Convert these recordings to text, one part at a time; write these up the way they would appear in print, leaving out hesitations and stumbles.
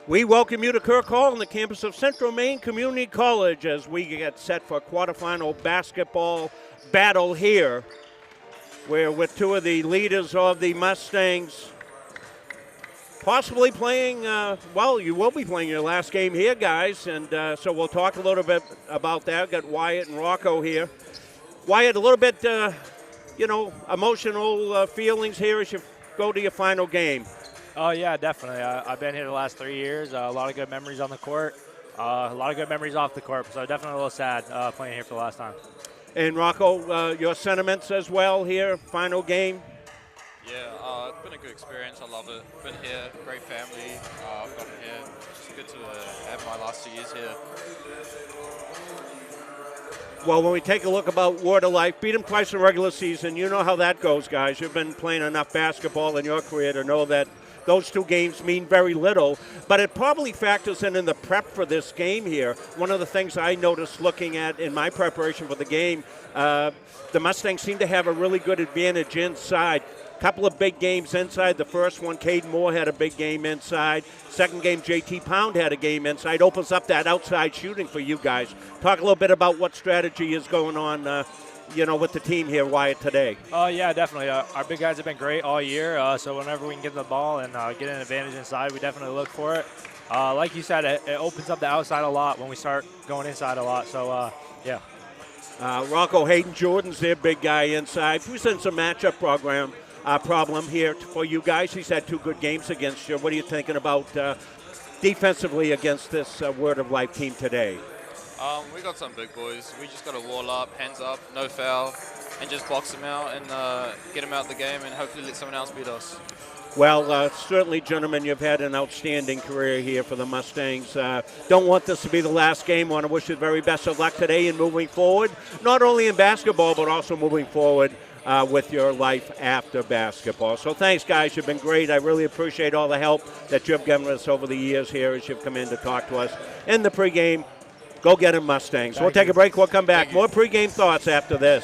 We welcome you to Kirk Hall on the campus of Central Maine Community College as we get set for a quarterfinal basketball battle here. We're with two of the leaders of the Mustangs possibly playing, well, you will be playing your last game here, guys, and so we'll talk a little bit about that. We've got Wyatt and Rocco here. Wyatt, a little bit, emotional feelings here as you go to your final game. Oh, yeah, definitely. I've been here the last 3 years. A lot of good memories on the court, a lot of good memories off the court. So definitely a little sad playing here for the last time. And Rocco, your sentiments as well here, final game? Yeah, it's been a good experience. I love it. Been here, great family. I've gotten here. It's good to have my last 2 years here. Well, when we take a look about Water Life, beat them twice in the regular season. You know how that goes, guys. You've been playing enough basketball in your career to know that those two games mean very little, but it probably factors in the prep for this game here. One of the things I noticed looking at in my preparation for the game, the Mustangs seem to have a really good advantage inside. Couple of big games inside. The first one, Caden Moore had a big game inside. Second game, J.T. Pound had a game inside. Opens up that outside shooting for you guys. Talk a little bit about what strategy is going on with the team here, Wyatt, today. Yeah, definitely. Our big guys have been great all year, so whenever we can get the ball and get an advantage inside, we definitely look for it. Like you said, it opens up the outside a lot when we start going inside a lot, so yeah. Rocco, Hayden Jordan's their big guy inside. Presents a matchup problem here for you guys. He's had two good games against you. What are you thinking about defensively against this Word of Life team today? We got some big boys. We just got to wall up, hands up, no foul, and just box them out and get them out of the game and hopefully let someone else beat us. Well, certainly, gentlemen, you've had an outstanding career here for the Mustangs. Don't want this to be the last game. Want to wish you the very best of luck today and moving forward, not only in basketball, but also moving forward with your life after basketball. So thanks, guys. You've been great. I really appreciate all the help that you've given us over the years here as you've come in to talk to us in the pregame. Go get him, Mustangs. We'll take a break. We'll come back. More pregame thoughts after this.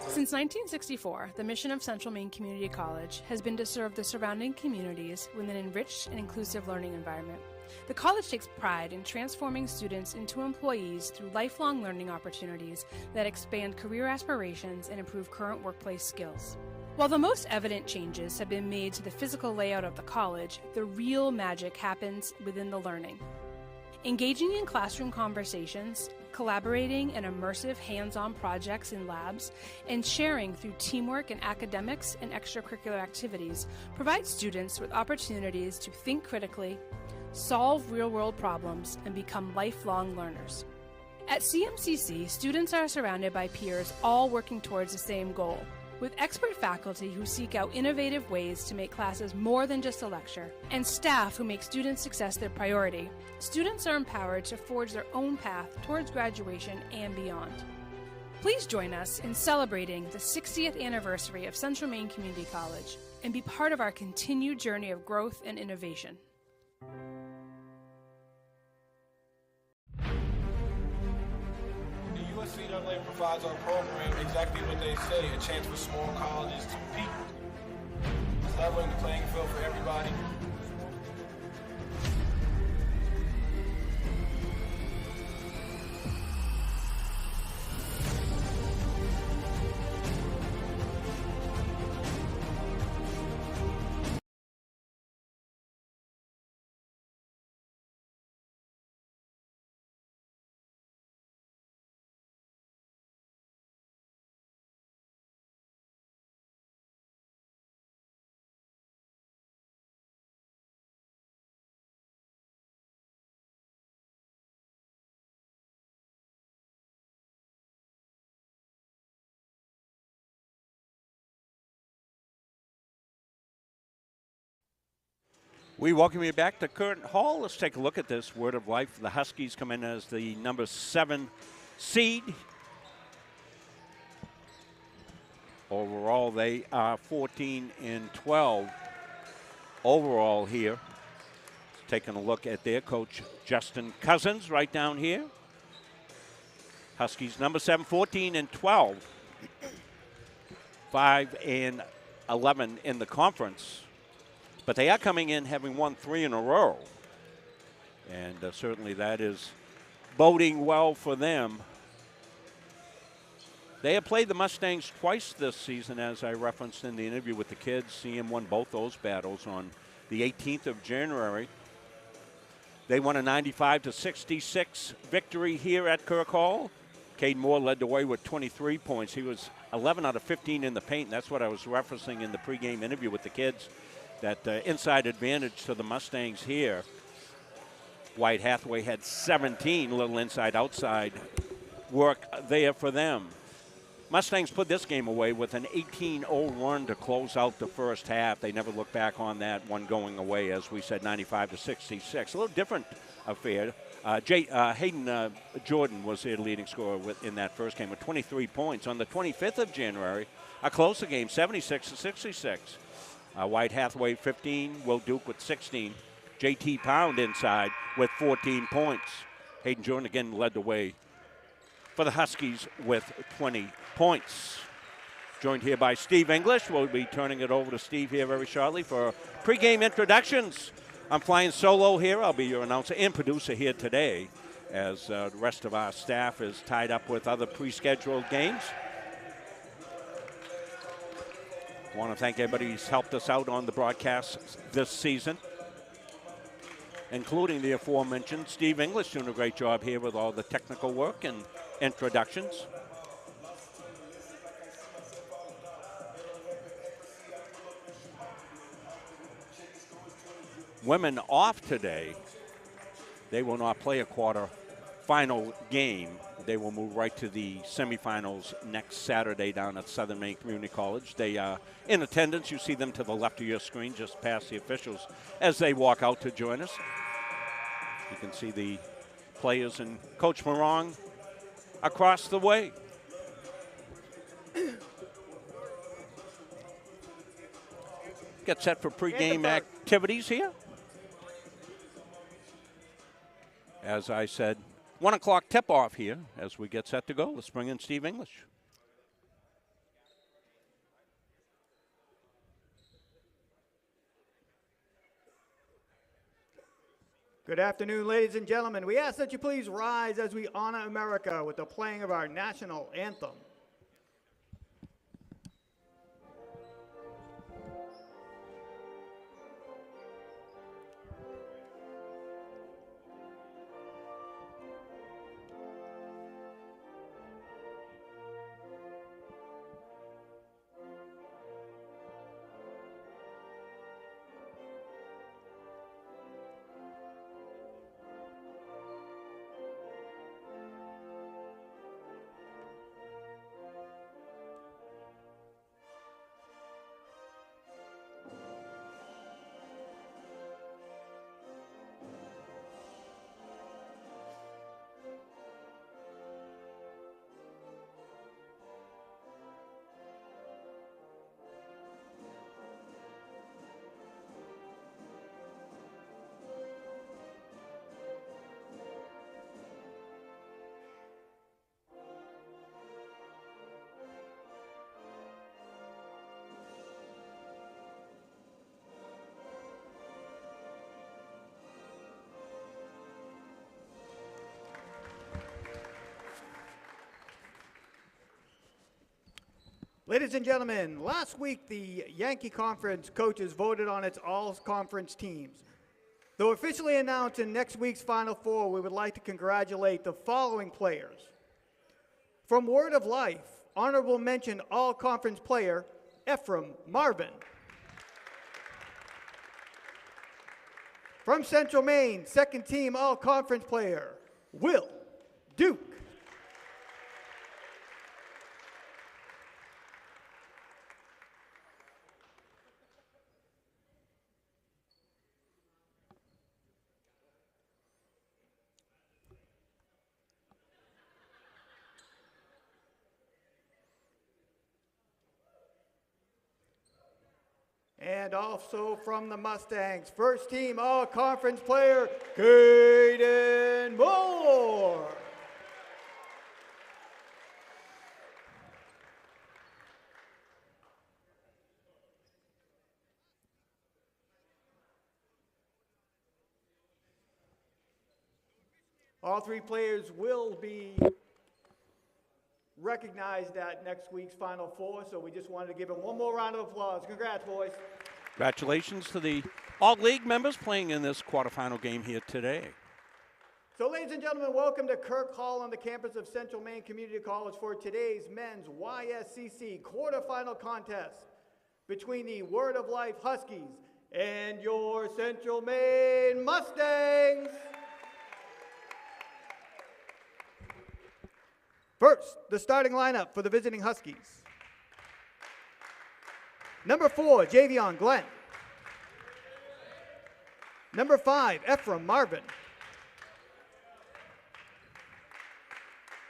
Since 1964, the mission of Central Maine Community College has been to serve the surrounding communities with an enriched and inclusive learning environment. The college takes pride in transforming students into employees through lifelong learning opportunities that expand career aspirations and improve current workplace skills. While the most evident changes have been made to the physical layout of the college, the real magic happens within the learning. Engaging in classroom conversations, collaborating in immersive hands-on projects in labs, and sharing through teamwork in academics and extracurricular activities provides students with opportunities to think critically, solve real-world problems, and become lifelong learners. At CMCC, students are surrounded by peers all working towards the same goal. With expert faculty who seek out innovative ways to make classes more than just a lecture, and staff who make student success their priority, students are empowered to forge their own path towards graduation and beyond. Please join us in celebrating the 60th anniversary of Central Maine Community College and be part of our continued journey of growth and innovation. USCAA provides our program exactly what they say, a chance for small colleges to compete. It's leveling the playing field for everybody. We welcome you back to Kirk Hall. Let's take a look at this Word of Life. The Huskies come in as the number 7 seed. Overall, they are 14-12 overall here. Taking a look at their coach, Justin Cousins, right down here. Huskies number 7, 14-12. 5-11 in the conference. But they are coming in having won 3 in a row. And certainly that is boding well for them. They have played the Mustangs twice this season, as I referenced in the interview with the kids. CM won both those battles on the 18th of January. They won a 95-66 victory here at Kirk Hall. Cade Moore led the way with 23 points. He was 11 out of 15 in the paint, and that's what I was referencing in the pregame interview with the kids, that inside advantage to the Mustangs here. White Hathaway had 17, little inside-outside work there for them. Mustangs put this game away with an 18-0 run to close out the first half. They never looked back on that one going away, as we said, 95-66. A little different affair. Hayden Jordan was their leading scorer in that first game with 23 points. On the 25th of January, a closer game, 76-66. White Hathaway 15, Will Duke with 16. J.T. Pound inside with 14 points. Hayden Jordan again led the way for the Huskies with 20 points. Joined here by Steve English. We'll be turning it over to Steve here very shortly for pregame introductions. I'm flying solo here. I'll be your announcer and producer here today, as the rest of our staff is tied up with other pre-scheduled games. I want to thank everybody who's helped us out on the broadcast this season, including the aforementioned Steve English, doing a great job here with all the technical work and introductions. Women off today. They will not play a quarter-final game. They will move right to the semifinals next Saturday down at Southern Maine Community College. They are in attendance. You see them to the left of your screen, just past the officials, as they walk out to join us. You can see the players and Coach Morong across the way. Get set for pregame activities here. As I said, 1 o'clock tip-off here as we get set to go. Let's bring in Steve English. Good afternoon, ladies and gentlemen. We ask that you please rise as we honor America with the playing of our national anthem. Ladies and gentlemen, last week the Yankee Conference coaches voted on its all-conference teams. Though officially announced in next week's Final Four, we would like to congratulate the following players. From Word of Life, honorable mention all-conference player, Ephraim Marvin. From Central Maine, second team all-conference player, Will Duke. And also from the Mustangs, first team all-conference player, Caden Moore. All three players will be recognized at next week's Final Four, so we just wanted to give them one more round of applause. Congrats, boys. Congratulations to the all-league members playing in this quarterfinal game here today. So, ladies and gentlemen, welcome to Kirk Hall on the campus of Central Maine Community College for today's men's YSCC quarterfinal contest between the Word of Life Huskies and your Central Maine Mustangs. First, the starting lineup for the visiting Huskies. Number 4, Javion Glenn. Number 5, Ephraim Marvin.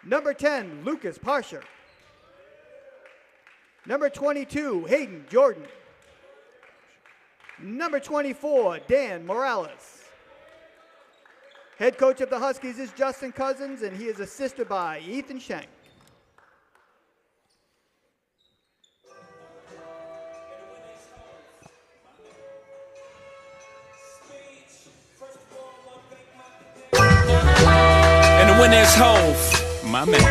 Number 10, Lucas Parsher. Number 22, Hayden Jordan. Number 24, Dan Morales. Head coach of the Huskies is Justin Cousins, and he is assisted by Ethan Shank. And the winner is Hove, my man.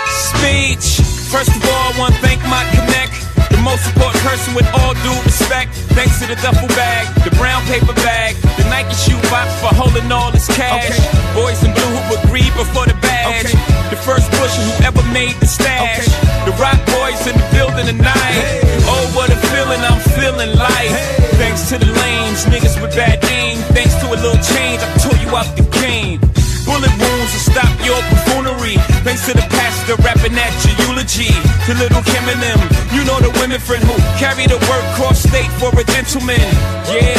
Speech. First of all, I want to thank my connect. The most important person with all due respect. Thanks to the duffel bag, the brown paper bag, the Nike shoe box for holding all this cash. Okay. Boys in blue who agreed before the badge. Okay. The first pusher who ever made the stash. Okay. The rock boys in the building tonight. Hey. Oh, what a feeling, I'm feeling life. Hey. Thanks to the lames, niggas with bad aim. Thanks to a little change, I tore you out the game. Bullet wounds will stop your buffoonery. Thanks to the pastor rapping at your eulogy. To little Kim and them, you know the women friend who carry the word cross state for a gentleman. Yeah,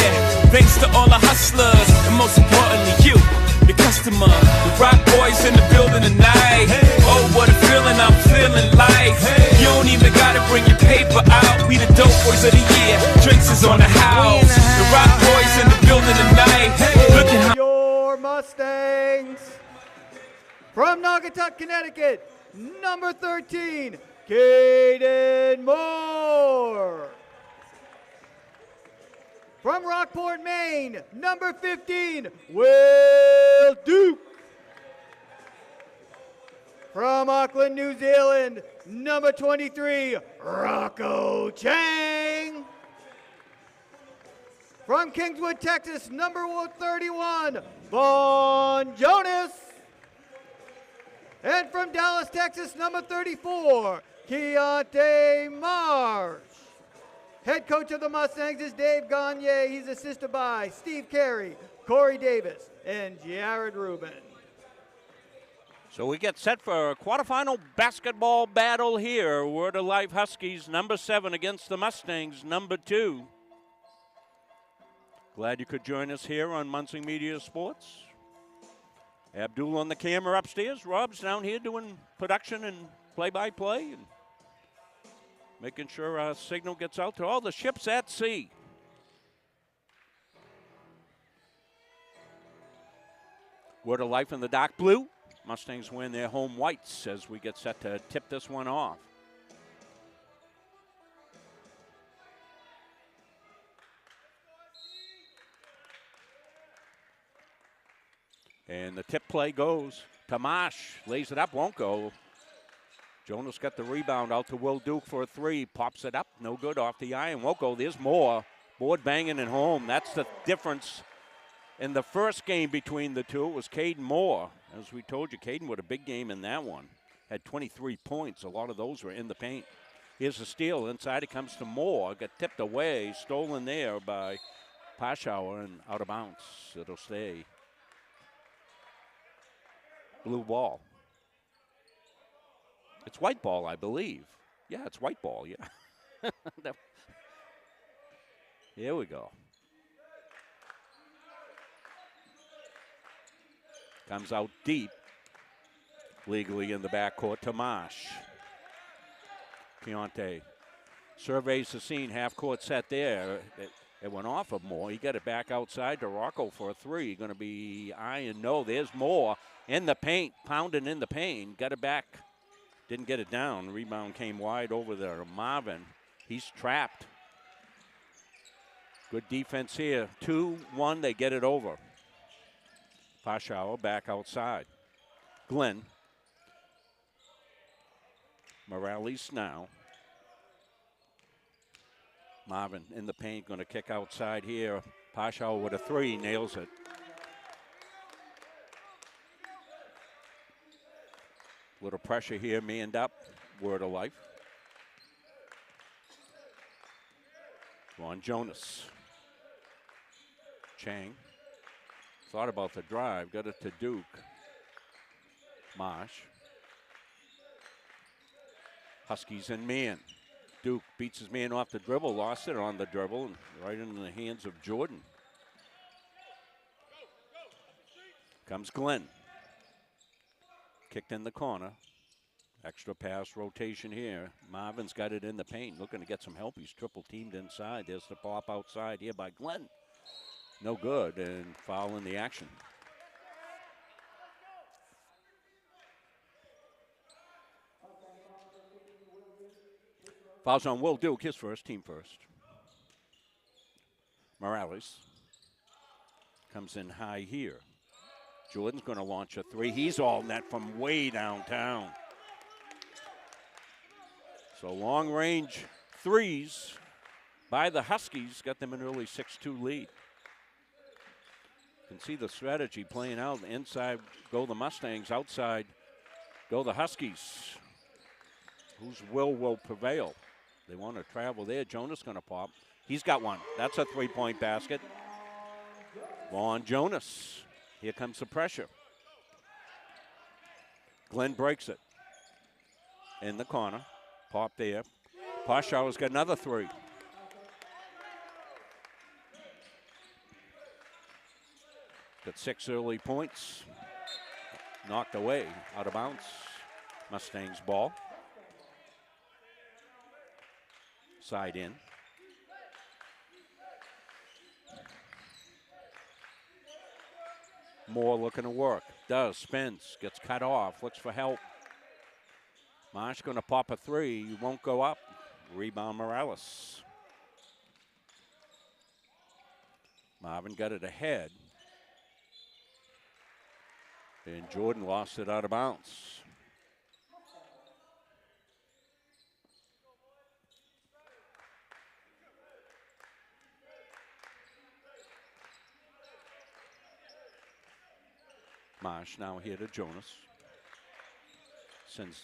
thanks to all the hustlers, and most importantly you, the customer. The rock boys in the building tonight. Hey. Oh, what a feeling, I'm feeling like. Hey. You don't even gotta bring your paper out. We the dope boys of the year. Drinks is on the house. The rock boys in the building tonight. Hey. Look at how your Mustangs. From Naugatuck, Connecticut, number 13, Caden Moore. From Rockport, Maine, number 15, Will Duke. From Auckland, New Zealand, number 23, Rocco Chang. From Kingswood, Texas, number 31, Vaughn Jonas. And from Dallas, Texas, number 34, Keontae Marsh. Head coach of the Mustangs is Dave Gagne. He's assisted by Steve Carey, Corey Davis, and Jared Rubin. So we get set for a quarterfinal basketball battle here. Word of Life Huskies, number 7 against the Mustangs, number 2. Glad you could join us here on Muncie Media Sports. Abdul on the camera upstairs. Rob's down here doing production and play-by-play and making sure our signal gets out to all the ships at sea. Word of Life in the dark blue. Mustangs win their home whites as we get set to tip this one off. And the tip play goes. Tamash lays it up, won't go. Jonas got the rebound out to Will Duke for a 3. Pops it up, no good off the iron. Won't go. There's more. Board banging at home. That's the difference in the first game between the two. It was Caden Moore. As we told you, Caden with a big game in that one. Had 23 points. A lot of those were in the paint. Here's the steal. Inside it comes to Moore. Got tipped away. Stolen there by Paschauer and out of bounds. It'll stay. Blue ball. It's white ball, I believe. Yeah, it's white ball, yeah. Here we go. Comes out deep. Legally in the backcourt, Tamash. Keontae surveys the scene, half-court set there. It went off of Moore. He got it back outside to Rocco for a 3. Going to be iron. No, there's Moore in the paint, pounding in the paint. Got it back. Didn't get it down. Rebound came wide over there to Marvin. He's trapped. Good defense here. 2-1, they get it over. Paschow back outside. Glenn. Morales now. Marvin in the paint, going to kick outside here. Paschow with a three, nails it. Little pressure here, manned up. Word of life. Ron Jonas. Chang. Thought about the drive, got it to Duke. Marsh. Huskies in man. Duke beats his man off the dribble, lost it on the dribble, and right into the hands of Jordan. Comes Glenn. Kicked in the corner. Extra pass rotation here. Marvin's got it in the paint, looking to get some help. He's triple teamed inside. There's the pop outside here by Glenn. No good, and foul in the action. Fouls on Will Duke, his first, team first. Morales comes in high here. Jordan's going to launch a three. He's all net from way downtown. So long range threes by the Huskies got them an early 6-2 lead. You can see the strategy playing out. Inside go the Mustangs, outside go the Huskies. Whose will prevail? They want to travel there. Jonas going to pop. He's got one. That's a three-point basket. Vaughn Jonas. Here comes the pressure. Glenn breaks it. In the corner. Pop there. Paschau's got another three. Got 6 early points. Knocked away, out of bounds. Mustangs ball. Side in. Moore looking to work. Does, spins, gets cut off, looks for help. Marsh going to pop a three, won't go up. Rebound Morales. Marvin got it ahead. And Jordan lost it out of bounds. Marsh now here to Jonas. Sends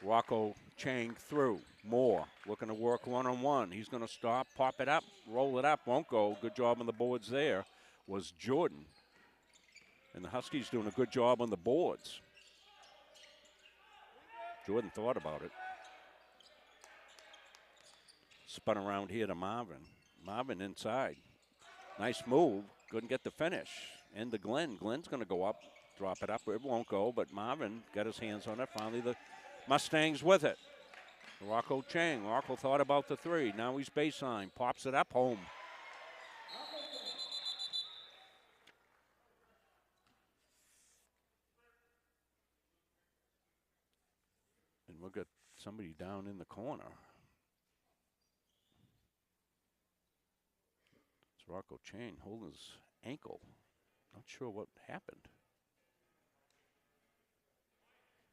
Rocco Chang through. Moore looking to work one-on-one. He's going to stop, pop it up, roll it up. Won't go. Good job on the boards there was Jordan. And the Huskies doing a good job on the boards. Jordan thought about it. Spun around here to Marvin. Marvin inside. Nice move. Couldn't get the finish. And to Glenn. Glenn's going to go up, drop it up. It won't go, but Marvin got his hands on it. Finally, the Mustangs with it. Rocco Chang. Rocco thought about the three. Now he's baseline. Pops it up home. And we'll get somebody down in the corner. It's Rocco Chang holding his ankle. Not sure what happened.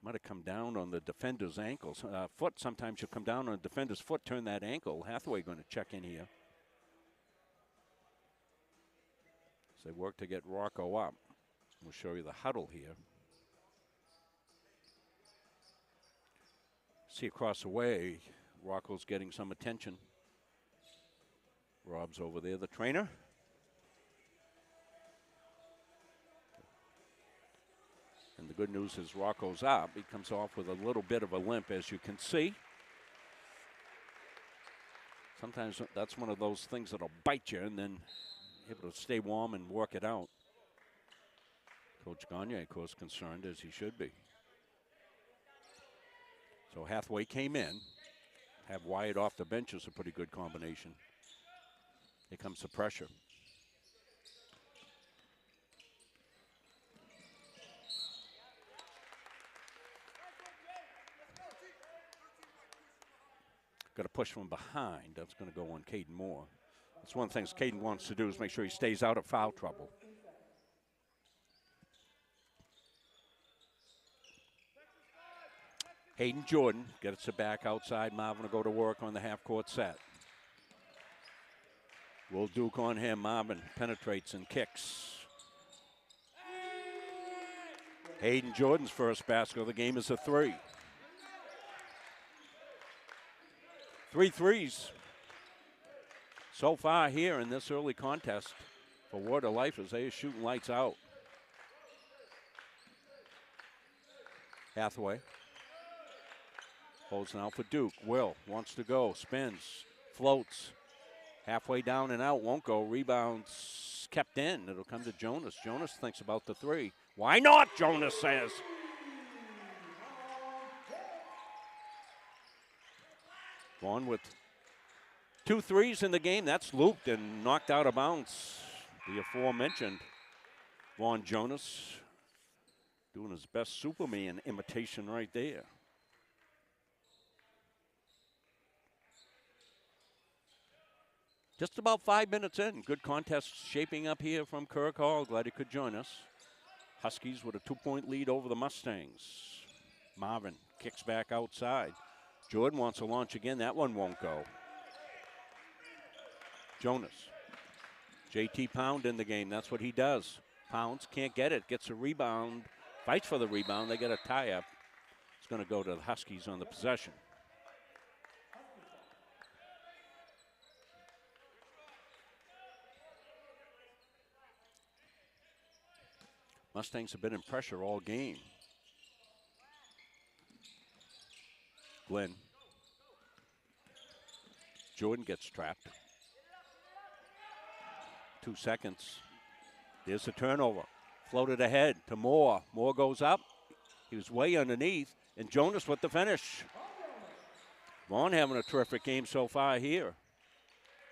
Might have come down on the defender's ankles. Foot, sometimes you'll come down on a defender's foot, turn that ankle. Hathaway going to check in here. So they work to get Rocco up. We'll show you the huddle here. See across the way, Rocco's getting some attention. Rob's over there, the trainer. And the good news is Rocco's up. He comes off with a little bit of a limp, as you can see. Sometimes that's one of those things that'll bite you and then able to stay warm and work it out. Coach Gagne, of course, concerned, as he should be. So Hathaway came in. Have Wyatt off the bench is a pretty good combination. Here comes the pressure. Got to push from behind. That's going to go on Caden Moore. That's one of the things Caden wants to do is make sure he stays out of foul trouble. Hayden Jordan gets it back outside. Marvin will go to work on the half-court set. Will Duke on him. Marvin penetrates and kicks. Hayden Jordan's first basket of the game is a 3. 3 threes so far here in this early contest for Water Life as they are shooting lights out. Hathaway holds now for Duke. Will wants to go, spins, floats, halfway down and out, won't go. Rebounds kept in. It'll come to Jonas. Jonas thinks about the 3. Why not, Jonas says. Vaughn with 2 threes in the game. That's looped and knocked out of bounds. The aforementioned Vaughn Jonas doing his best Superman imitation right there. Just about 5 minutes in. Good contest shaping up here from Kirk Hall. Glad he could join us. Huskies with a 2-point lead over the Mustangs. Marvin kicks back outside. Jordan wants to launch again. That one won't go. Jonas. JT Pound in the game. That's what he does. Pounds can't get it. Gets a rebound. Fights for the rebound. They get a tie-up. It's going to go to the Huskies on the possession. Mustangs have been in pressure all game. Glenn. Jordan gets trapped. 2 seconds. There's a turnover. Floated ahead to Moore. Moore goes up. He was way underneath. And Jonas with the finish. Vaughn having a terrific game so far here.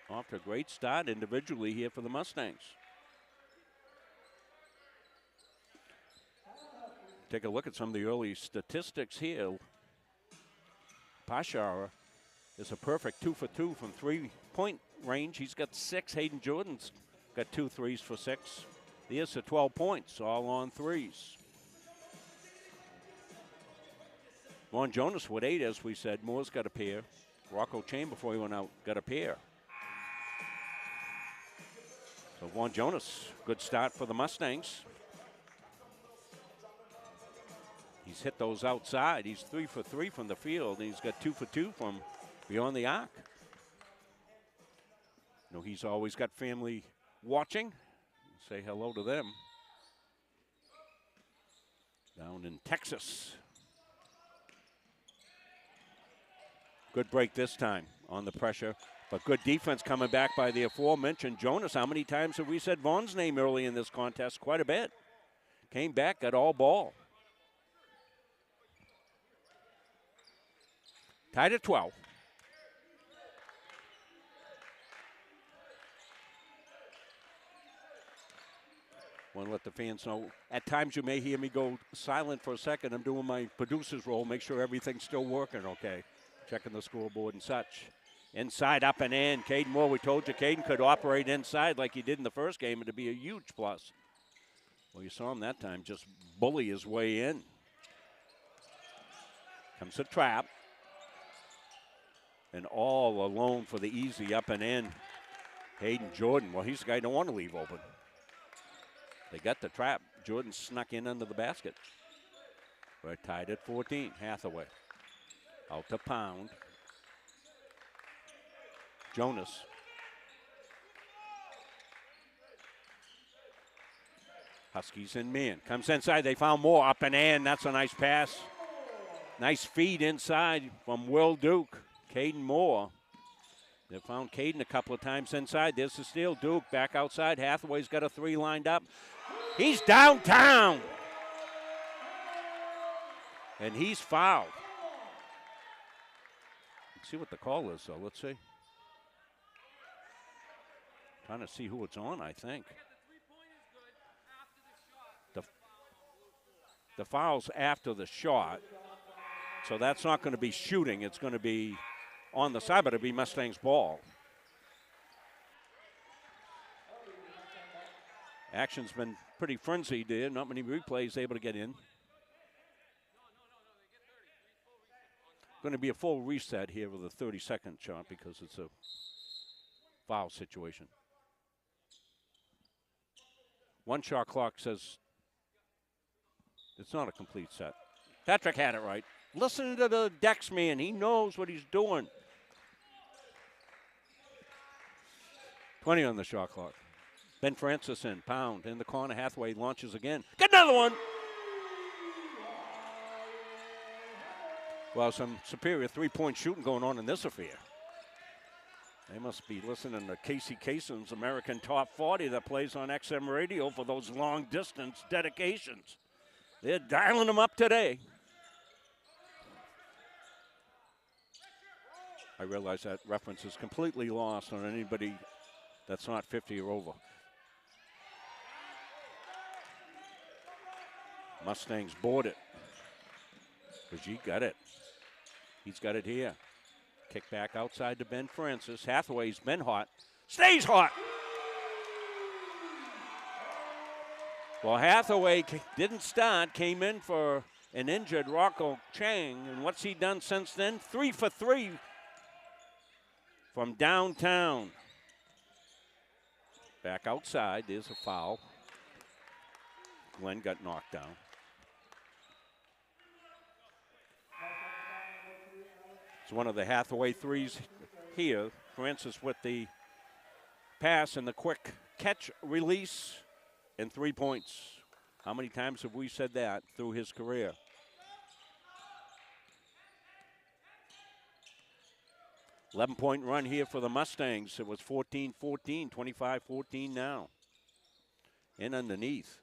Off to a great start individually here for the Mustangs. Take a look at some of the early statistics here. Pashara is a perfect 2 for 2 from 3-point range. He's got 6. Hayden Jordan's got 2 threes for 6. He is at 12 points, all on threes. Vaughn Jonas with 8, as we said. Moore's got a pair. Rocco Chain, before he went out, got a pair. So Vaughn Jonas, good start for the Mustangs. He's hit those outside. He's 3 for 3 from the field, and he's got 2 for 2 from beyond the arc. You know, he's always got family watching. Say hello to them. Down in Texas. Good break this time on the pressure, but good defense coming back by the aforementioned Jonas. How many times have we said Vaughn's name early in this contest? Quite a bit. Came back, got all ball. Tied at 12. Want to let the fans know, at times you may hear me go silent for a second. I'm doing my producer's role, make sure everything's still working okay. Checking the scoreboard and such. Inside, up and in. Caden Moore, we told you Caden could operate inside like he did in the first game, and it'd be a huge plus. Well, you saw him that time just bully his way in. Comes a trap. And all alone for the easy up and in. Hayden Jordan, well, he's the guy who don't want to leave open. They got the trap. Jordan snuck in under the basket. We're tied at 14. Hathaway. Out to Pound. Jonas. Huskies in man. Comes inside. They found Moore. Up and in. That's a nice pass. Nice feed inside from Will Duke. Caden Moore. They found Caden a couple of times inside. There's the steal. Duke back outside. Hathaway's got a 3 lined up. He's downtown. And he's fouled. Let's see what the call is, though. Let's see. Trying to see who it's on, I think. The foul's after the shot. So that's not going to be shooting. It's going to be on the side, but it'll be Mustangs' ball. Action's been pretty frenzied there. Not many replays able to get in. Going to be a full reset here with a 30-second shot because it's a foul situation. One shot clock says it's not a complete set. Patrick had it right. Listen to the Dex man. He knows what he's doing. 20 on the shot clock. Ben Francis in, pound in the corner. Hathaway launches again. Got another one. Well, some superior three-point shooting going on in this affair. They must be listening to Casey Kasem's American Top 40 that plays on XM Radio for those long-distance dedications. They're dialing them up today. I realize that reference is completely lost on anybody that's not 50 or over. Mustangs board it. Brigitte got it. He's got it here. Kick back outside to Ben Francis. Hathaway's been hot. Stays hot. Well, Hathaway didn't start. Came in for an injured Rocco Chang. And what's he done since then? 3 for 3 from downtown. Back outside. There's a foul. Glenn got knocked down. It's one of the Hathaway threes here. Francis with the pass and the quick catch, release, and 3 points. How many times have we said that through his career? $11-point run here for the Mustangs. It was 14-14, 25-14 now. In underneath.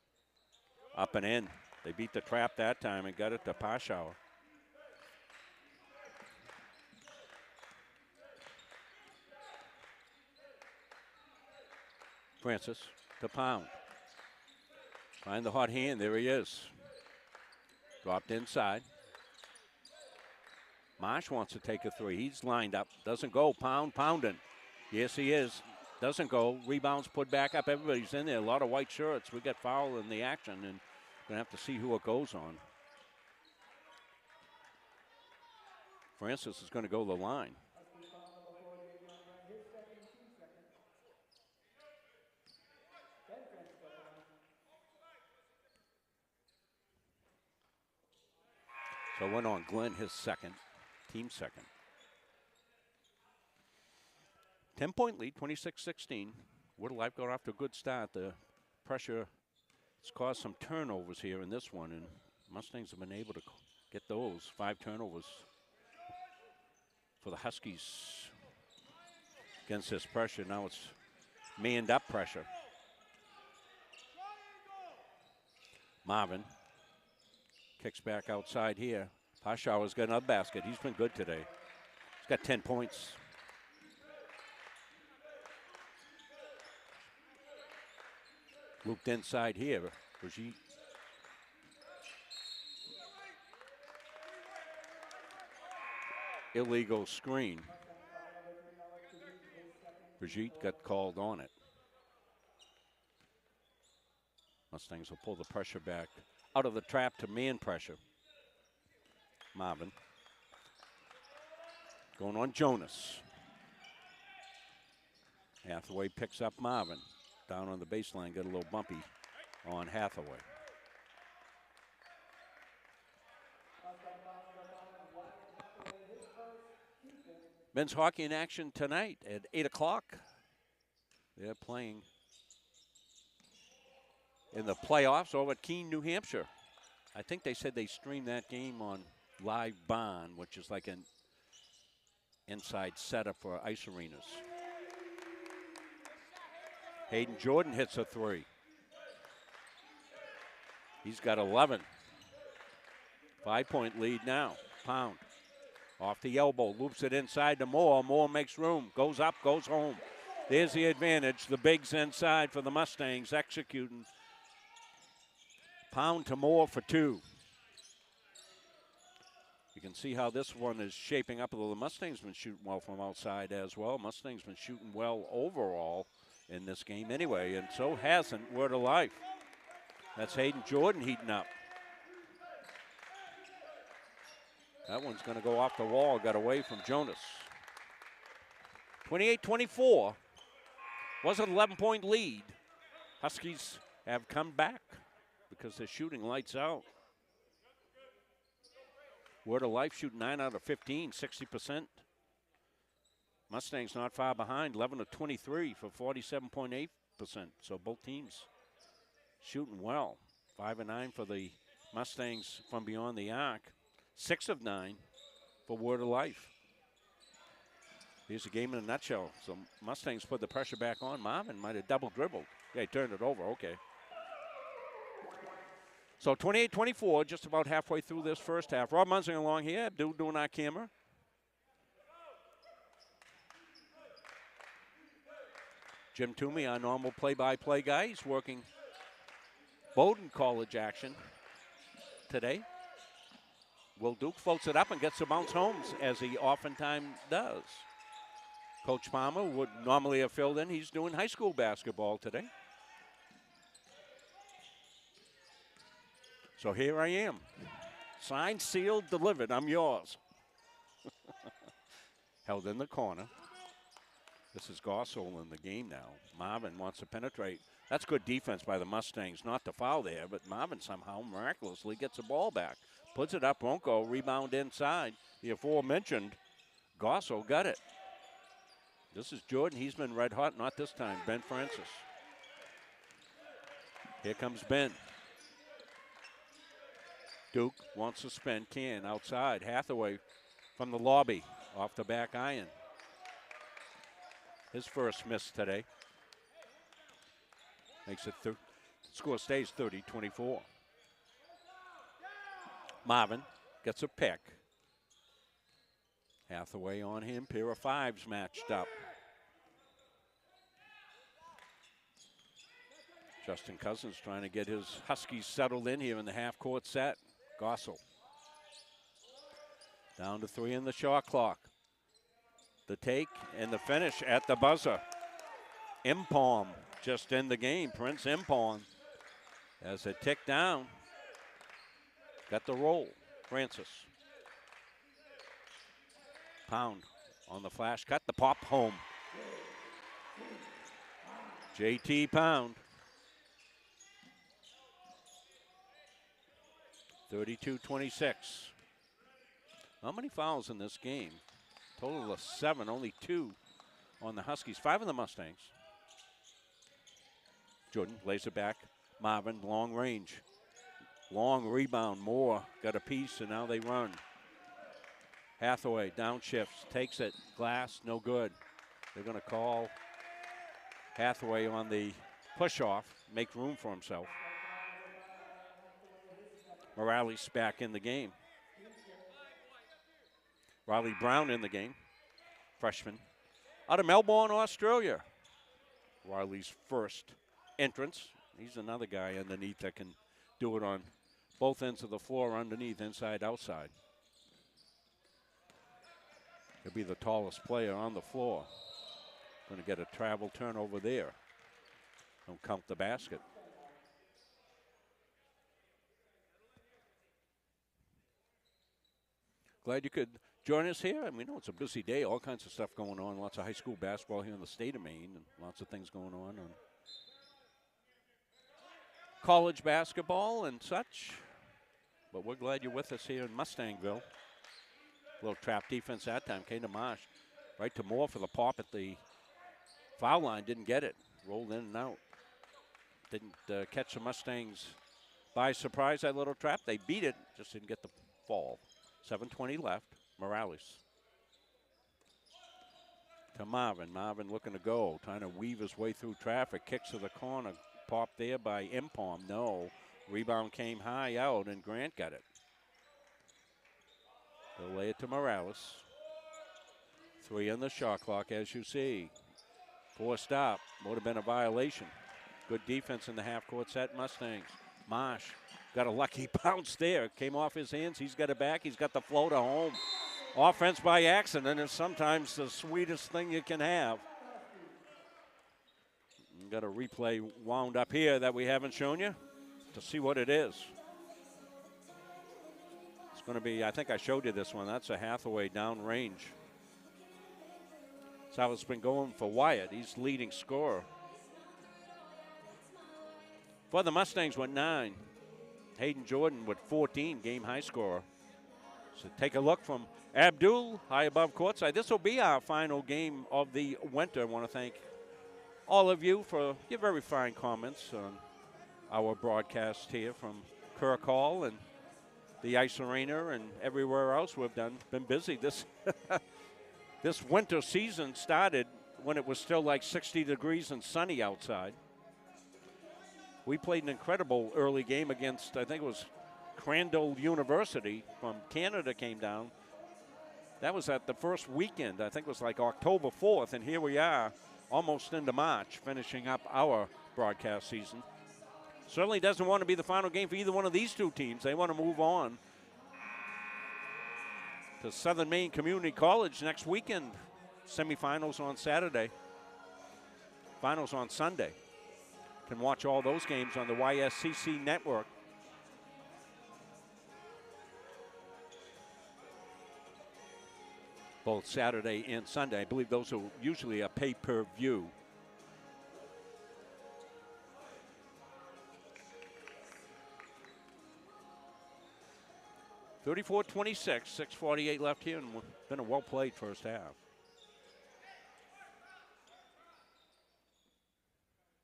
Up and in. They beat the trap that time and got it to Paschauer. Francis to Pound. Find the hot hand. There he is. Dropped inside. Marsh wants to take a three. He's lined up. Doesn't go. Pound pounding. Yes, he is. Doesn't go. Rebounds put back up. Everybody's in there. A lot of white shirts. We got foul in the action, and going to have to see who it goes on. Francis is going to go the line. So went on Glenn, his second, team second. 10-point lead, 26-16. Wood Life got off to a good start. The pressure has caused some turnovers here in this one, and Mustangs have been able to get those. 5 turnovers for the Huskies against this pressure. Now it's manned up pressure. Marvin kicks back outside here. Paschauer's got another basket. He's been good today. He's got 10 points. Looped inside here. Brigitte. Illegal screen. Brigitte got called on it. Mustangs will pull the pressure back out of the trap to man pressure. Marvin. Going on Jonas. Hathaway picks up Marvin. Down on the baseline, got a little bumpy on Hathaway. Men's hockey in action tonight at 8 o'clock. They're playing in the playoffs over at Keene, New Hampshire. I think they said they streamed that game on Live Barn, which is like an inside setup for ice arenas. Hayden Jordan hits a three. He's got 11. 5-point lead now. Pound. Off the elbow, loops it inside to Moore. Moore makes room, goes up, goes home. There's the advantage. The bigs inside for the Mustangs executing. Pound to Moore for 2. You can see how this one is shaping up. The Mustangs been shooting well from outside as well. Mustangs been shooting well overall in this game anyway, and so hasn't Word of Life. That's Hayden Jordan heating up. That one's going to go off the wall. Got away from Jonas. 28-24. Was an 11-point lead. Huskies have come back because they're shooting lights out. Word of Life shooting 9 out of 15, 60%. Mustangs not far behind, 11 of 23 for 47.8%. So both teams shooting well. 5 of 9 for the Mustangs from beyond the arc. 6 of 9 for Word of Life. Here's a game in a nutshell. So Mustangs put the pressure back on. Marvin might have double dribbled. Yeah, he turned it over. Okay. So 28-24, just about halfway through this first half. Rob Munzing along here. Abdul doing our camera. Jim Toomey, our normal play-by-play guy. He's working Bowdoin College action today. Will Duke floats it up and gets the bounce homes, as he oftentimes does. Coach Palmer would normally have filled in. He's doing high school basketball today. So here I am. Signed, sealed, delivered. I'm yours. Held in the corner. This is Gossel in the game now. Marvin wants to penetrate. That's good defense by the Mustangs, not to foul there, but Marvin somehow miraculously gets the ball back. Puts it up, won't go, rebound inside. The aforementioned Gossel got it. This is Jordan. He's been red hot, not this time. Ben Francis. Here comes Ben. Duke wants to spin, can, outside. Hathaway from the lobby, off the back iron. His first miss today. Makes it, score stays 30-24. Marvin gets a pick. Hathaway on him, pair of fives matched up. Justin Cousins trying to get his Huskies settled in here in the half-court set. Gossel. Down to 3 in the shot clock. The take and the finish at the buzzer. Impalm just in the game. Prince Impalm as it ticked down. Got the roll. Francis. Pound on the flash cut. The pop home. JT Pound. 32-26. How many fouls in this game? Total of 7, only 2 on the Huskies, 5 on the Mustangs. Jordan lays it back. Marvin, long range. Long rebound, Moore got a piece, and now they run. Hathaway downshifts, takes it, glass, no good. They're gonna call Hathaway on the push-off, make room for himself. Morales back in the game. Riley Brown in the game, freshman. Out of Melbourne, Australia. Riley's first entrance. He's another guy underneath that can do it on both ends of the floor, underneath, inside, outside. He'll be the tallest player on the floor. Going to get a travel turnover there. Don't count the basket. Glad you could join us here. I mean, it's a busy day, all kinds of stuff going on, lots of high school basketball here in the state of Maine, and lots of things going on college basketball and such. But we're glad you're with us here in Mustangville. A little trap defense that time. Came to Marsh, right to Moore for the pop at the foul line. Didn't get it. Rolled in and out. Didn't catch the Mustangs by surprise, that little trap. They beat it, just didn't get the fall. 7:20 left. Morales to Marvin. Marvin looking to go, trying to weave his way through traffic. Kicks to the corner. Popped there by Impalm. No. Rebound came high out, and Grant got it. They'll lay it to Morales. 3 on the shot clock, as you see. Forced up. Would have been a violation. Good defense in the half-court set, Mustangs. Marsh got a lucky bounce there. Came off his hands. He's got it back. He's got the floater home. Offense by accident is sometimes the sweetest thing you can have. Got a replay wound up here that we haven't shown you to see what it is. It's going to be, I think I showed you this one. That's a Hathaway down range. That's how it's been going for Wyatt. He's leading scorer. For the Mustangs with 9. Hayden Jordan with 14, game high scorer. So take a look from Abdul, high above courtside. This will be our final game of the winter. I want to thank all of you for your very fine comments on our broadcast here from Kirk Hall and the Ice Arena and everywhere else we've been busy. This this winter season started when it was still like 60 degrees and sunny outside. We played an incredible early game against, I think it was Crandall University from Canada came down. That was at the first weekend. I think it was like October 4th, and here we are almost into March, finishing up our broadcast season. Certainly doesn't want to be the final game for either one of these two teams. They want to move on to Southern Maine Community College next weekend. Semifinals on Saturday. Finals on Sunday. Can watch all those games on the YSCC network. Both Saturday and Sunday. I believe those are usually a pay-per-view. (34-26), 6:48 left here, and been a well-played first half.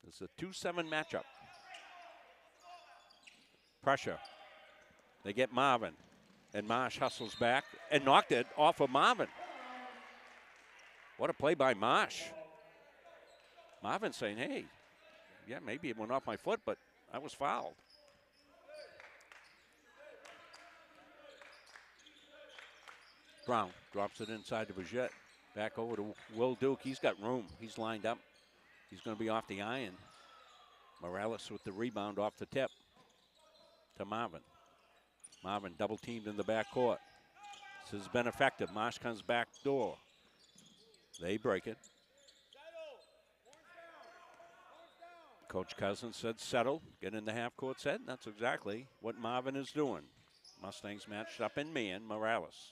This is a 2-7 matchup. Pressure. They get Marvin, and Marsh hustles back and knocked it off of Marvin. What a play by Marsh. Marvin saying, hey, yeah, maybe it went off my foot, but I was fouled. Brown drops it inside to Bridgette. Back over to Will Duke. He's got room. He's lined up. He's going to be off the iron. Morales with the rebound off the tip to Marvin. Marvin double teamed in the backcourt. This has been effective. Marsh comes back door. They break it. Coach Cousins said settle, get in the half-court set, and that's exactly what Marvin is doing. Mustangs matched up in man. Morales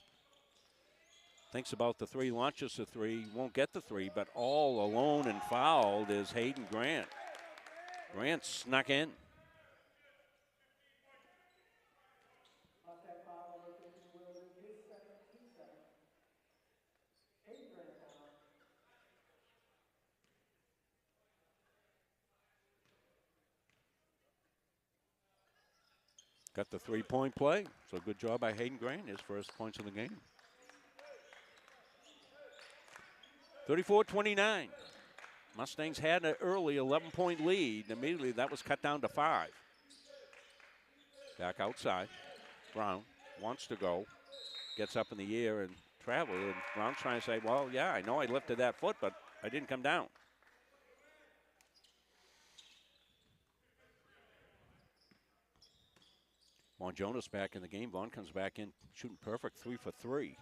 thinks about the three, launches the three, won't get the three, but all alone and fouled is Hayden Grant. Grant snuck in. Got the three-point play, so good job by Hayden Grant, his first points of the game. 34-29. Mustangs had an early 11-point lead. Immediately that was cut down to 5. Back outside. Brown wants to go. Gets up in the air and travel. And Brown's trying to say, well, yeah, I know I lifted that foot, but I didn't come down. Vaughn Jonas back in the game. Vaughn comes back in shooting perfect, 3 for 3.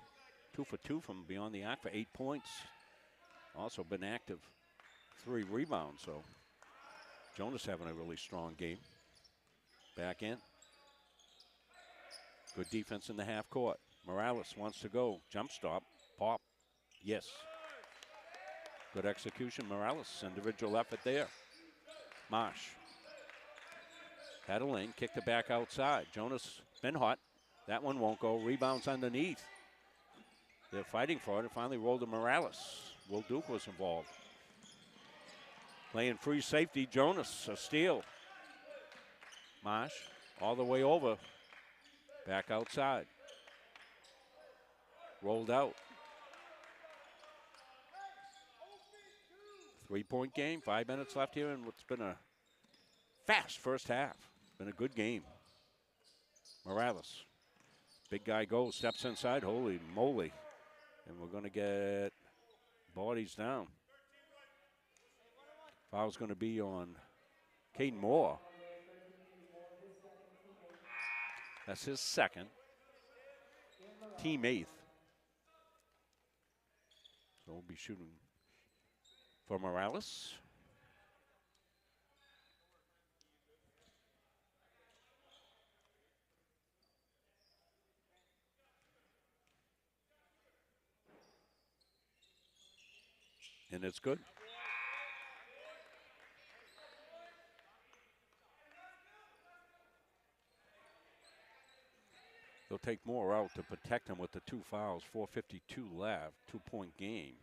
2 for 2 from beyond the arc for 8 points. Also been active, 3 rebounds. So Jonas having a really strong game. Back in. Good defense in the half court. Morales wants to go. Jump stop. Pop. Yes. Good execution. Morales, individual effort there. Marsh. Had a lane, kicked it back outside. Jonas been hot. That one won't go. Rebounds underneath. They're fighting for it. It finally rolled to Morales. Will Duke was involved. Playing free safety. Jonas, a steal. Marsh all the way over. Back outside. Rolled out. 3-point game. 5 minutes left here, and what's been a fast first half. Been a good game. Morales. Big guy goes, steps inside. Holy moly. And we're going to get bodies down. Foul's going to be on Caden Moore. That's his second. Team 8th. So we'll be shooting for Morales. and it's good. They'll take more out to protect him with the 2 fouls. 4:52 left, 2-point game.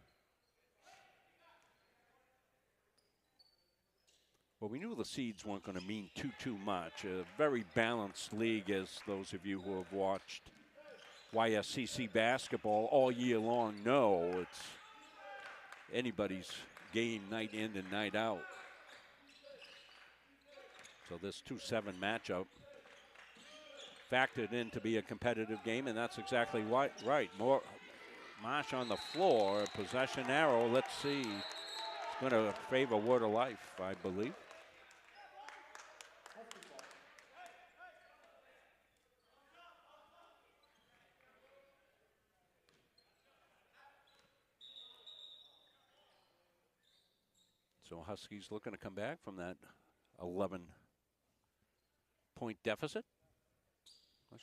Well, we knew the seeds weren't going to mean too much. A very balanced league, as those of you who have watched YSCC basketball all year long know. It's anybody's game night in and night out. So this 2-7 matchup factored in to be a competitive game, and that's exactly right. More Marsh on the floor, possession arrow. Let's see. It's going to favor Word of Life, I believe. So Huskies looking to come back from that 11-point deficit. I'm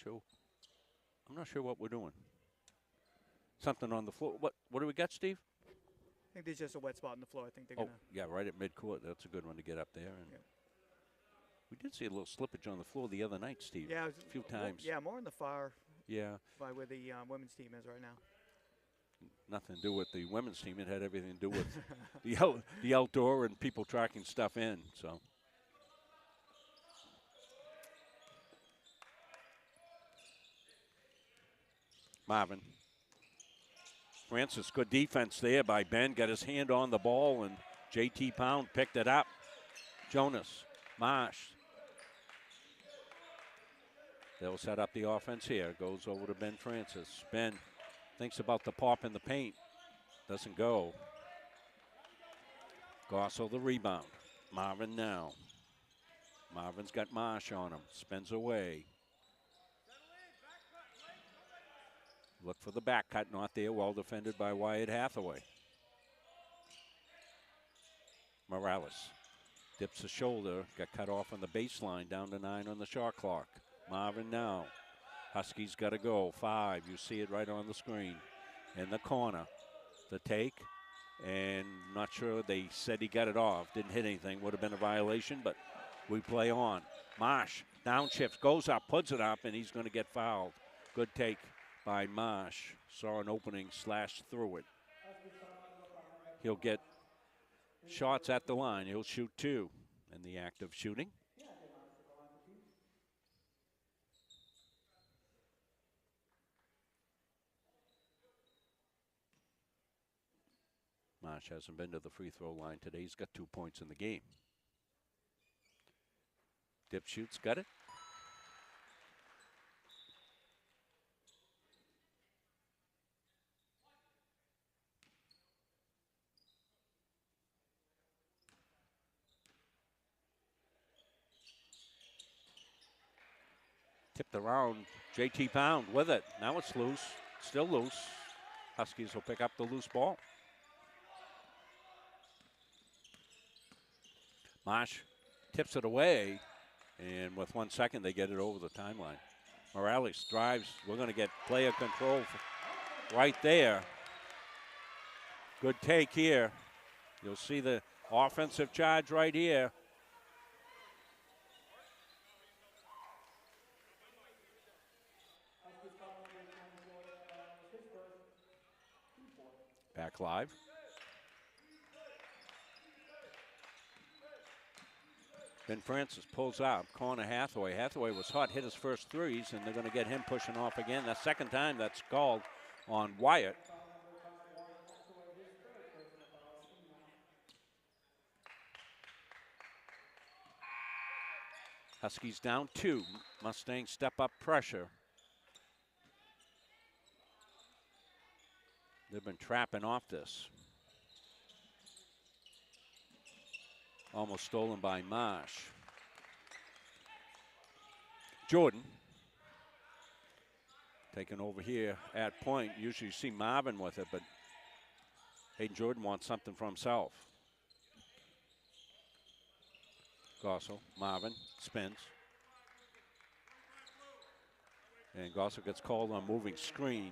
not sure what we're doing. Something on the floor. What do we got, Steve? I think there's just a wet spot on the floor. I think they're going to. Yeah, right at midcourt. That's a good one to get up there. And we did see a little slippage on the floor the other night, Steve. Yeah, a few times. Yeah, more on the far. Yeah. By where the women's team is right now. Nothing to do with the women's team. It had everything to do with the outdoor and people tracking stuff in. So. Marvin. Francis, good defense there by Ben. Got his hand on the ball, and J.T. Pound picked it up. Jonas, Marsh. They'll set up the offense here. Goes over to Ben Francis. Ben thinks about the pop in the paint. Doesn't go. Gosso the rebound. Marvin now. Marvin's got Marsh on him. Spins away. Look for the back cut, not there. Well defended by Wyatt Hathaway. Morales dips the shoulder. Got cut off on the baseline. Down to 9 on the shot clock. Marvin now. Huskies got to go. 5. You see it right on the screen. In the corner. The take. And not sure. They said he got it off. Didn't hit anything. Would have been a violation, but we play on. Marsh downshifts. Goes up. Puts it up, and he's going to get fouled. Good take by Marsh. Saw an opening, slashed through it. He'll get shots at the line. He'll shoot 2 in the act of shooting. Marsh hasn't been to the free throw line today. He's got 2 points in the game. Dip shoots, got it. Tipped around, J.T. Pound with it. Now it's loose, still loose. Huskies will pick up the loose ball. Marsh tips it away, and with 1 second, they get it over the timeline. Morales drives. We're going to get player control right there. Good take here. You'll see the offensive charge right here. Back live. Ben Francis pulls out. Corner Hathaway. Hathaway was hot, hit his first threes, and they're going to get him pushing off again. The second time that's called on Wyatt. Huskies down 2. Mustangs step up pressure. They've been trapping off this. Almost stolen by Marsh. Jordan taking over here at point. Usually you see Marvin with it, but Hayden Jordan wants something for himself. Gosso, Marvin, spins. And Gosso gets called on moving screen.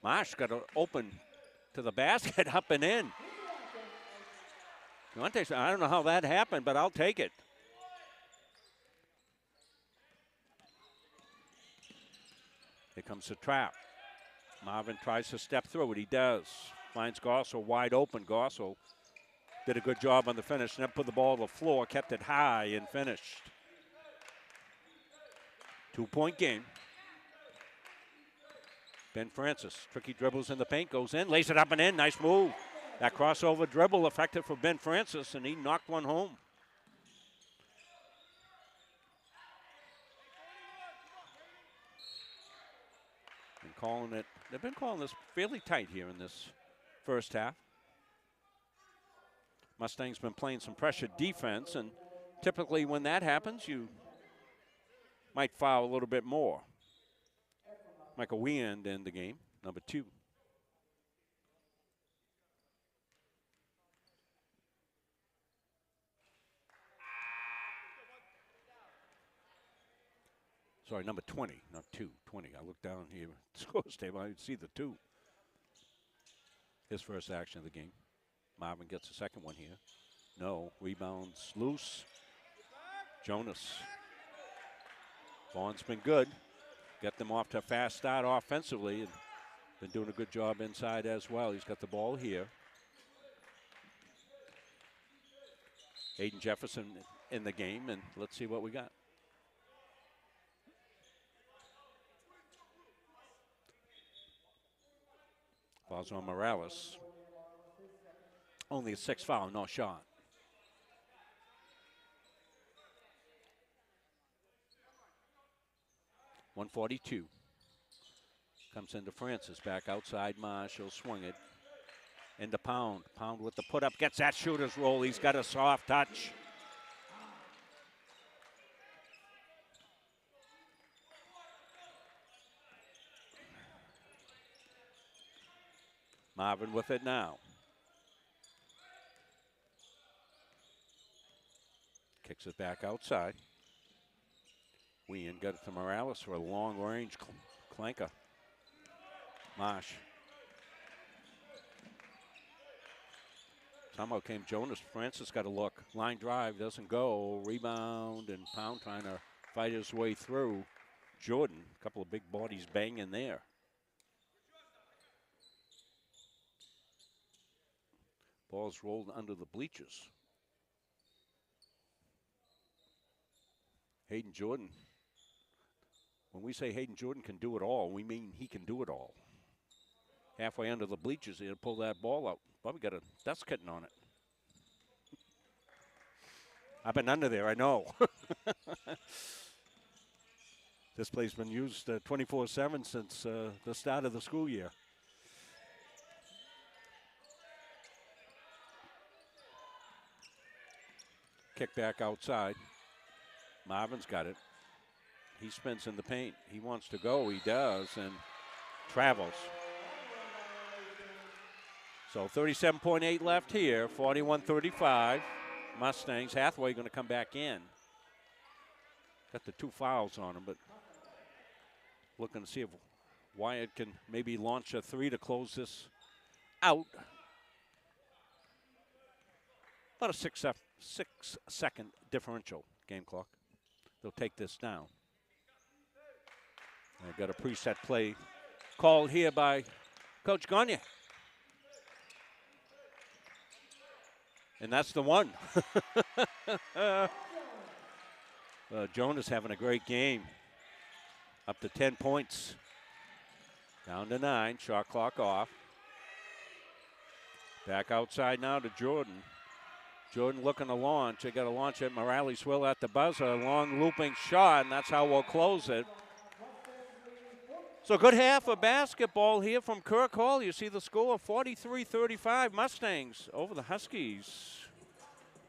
Marsh got to open to the basket, up and in. Deontay, I don't know how that happened, but I'll take it. Here comes the trap. Marvin tries to step through it. He does. Finds Gossel wide open. Gossel did a good job on the finish. Never put the ball to the floor. Kept it high and finished. 2-point game. Ben Francis. Tricky dribbles in the paint. Goes in. Lays it up and in. Nice move. That crossover dribble effective for Ben Francis, and he knocked one home. They've been calling this fairly tight here in this first half. Mustang's been playing some pressure defense, and typically when that happens, you might foul a little bit more. Michael Weand in the game, number 2. Sorry, number 20, not 2, 20. I look down here at the scores table, I see the 2. His first action of the game. Marvin gets a second one here. No, rebounds loose. Jonas. Vaughn's been good. Got them off to a fast start offensively and been doing a good job inside as well. He's got the ball here. Aiden Jefferson in the game, and let's see what we got. Fouls on Morales. Only a 6th foul, no shot. .142. Comes into Francis, back outside Marsh, he'll swing it. Into Pound. Pound with the put up, gets that shooter's roll. He's got a soft touch. Marvin with it now. Kicks it back outside. Wean got it to Morales for a long range clanker. Marsh. Somehow came Jonas. Francis got a look. Line drive doesn't go. Rebound, and Pound trying to fight his way through. Jordan, a couple of big bodies banging there. Ball's rolled under the bleachers. Hayden Jordan. When we say Hayden Jordan can do it all, we mean he can do it all. Halfway under the bleachers, he'll pull that ball out. Probably got a dust kitten on it. I've been under there, I know. This play's been used 24/7 since the start of the school year. Kick back outside. Marvin's got it. He spins in the paint. He wants to go. He does, and travels. So 37.8 left here. 41-35. Mustangs. Hathaway going to come back in. Got the 2 fouls on him, but looking to see if Wyatt can maybe launch a 3 to close this out. About a 6-second differential game clock. They'll take this down. They've got a preset play called here by Coach Gagne. And that's the one. Jonas having a great game. Up to 10 points. Down to 9. Shot clock off. Back outside now to Jordan. Jordan looking to launch. They got to launch it. Morales will at the buzzer. Long looping shot, and that's how we'll close it. So good half of basketball here from Kirk Hall. You see the score, 43-35 Mustangs over the Huskies.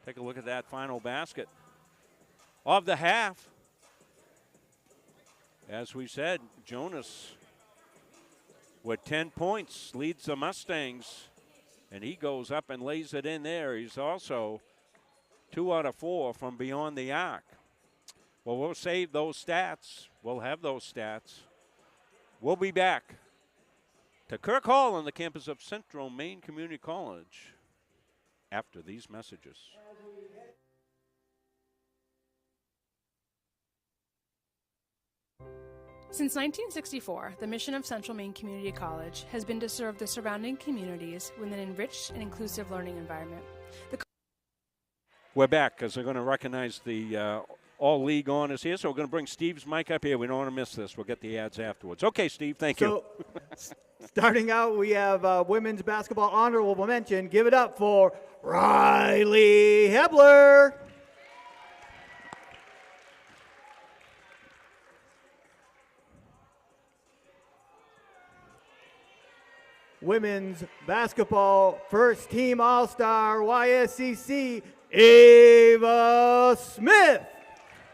Take a look at that final basket of the half. As we said, Jonas with 10 points leads the Mustangs. And he goes up and lays it in there. He's also 2 out of 4 from beyond the arc. Well, we'll save those stats. We'll have those stats. We'll be back to Kirk Hall on the campus of Central Maine Community College after these messages. Since 1964, the mission of Central Maine Community College has been to serve the surrounding communities with an enriched and inclusive learning environment. We're back because we're going to recognize the all-league honors here, so we're going to bring Steve's mic up here. We don't want to miss this. We'll get the ads afterwards. Okay, Steve, thank you. Starting out, we have women's basketball honorable mention. Give it up for Riley Hebler. Women's basketball first team all-star YSCC, Ava Smith.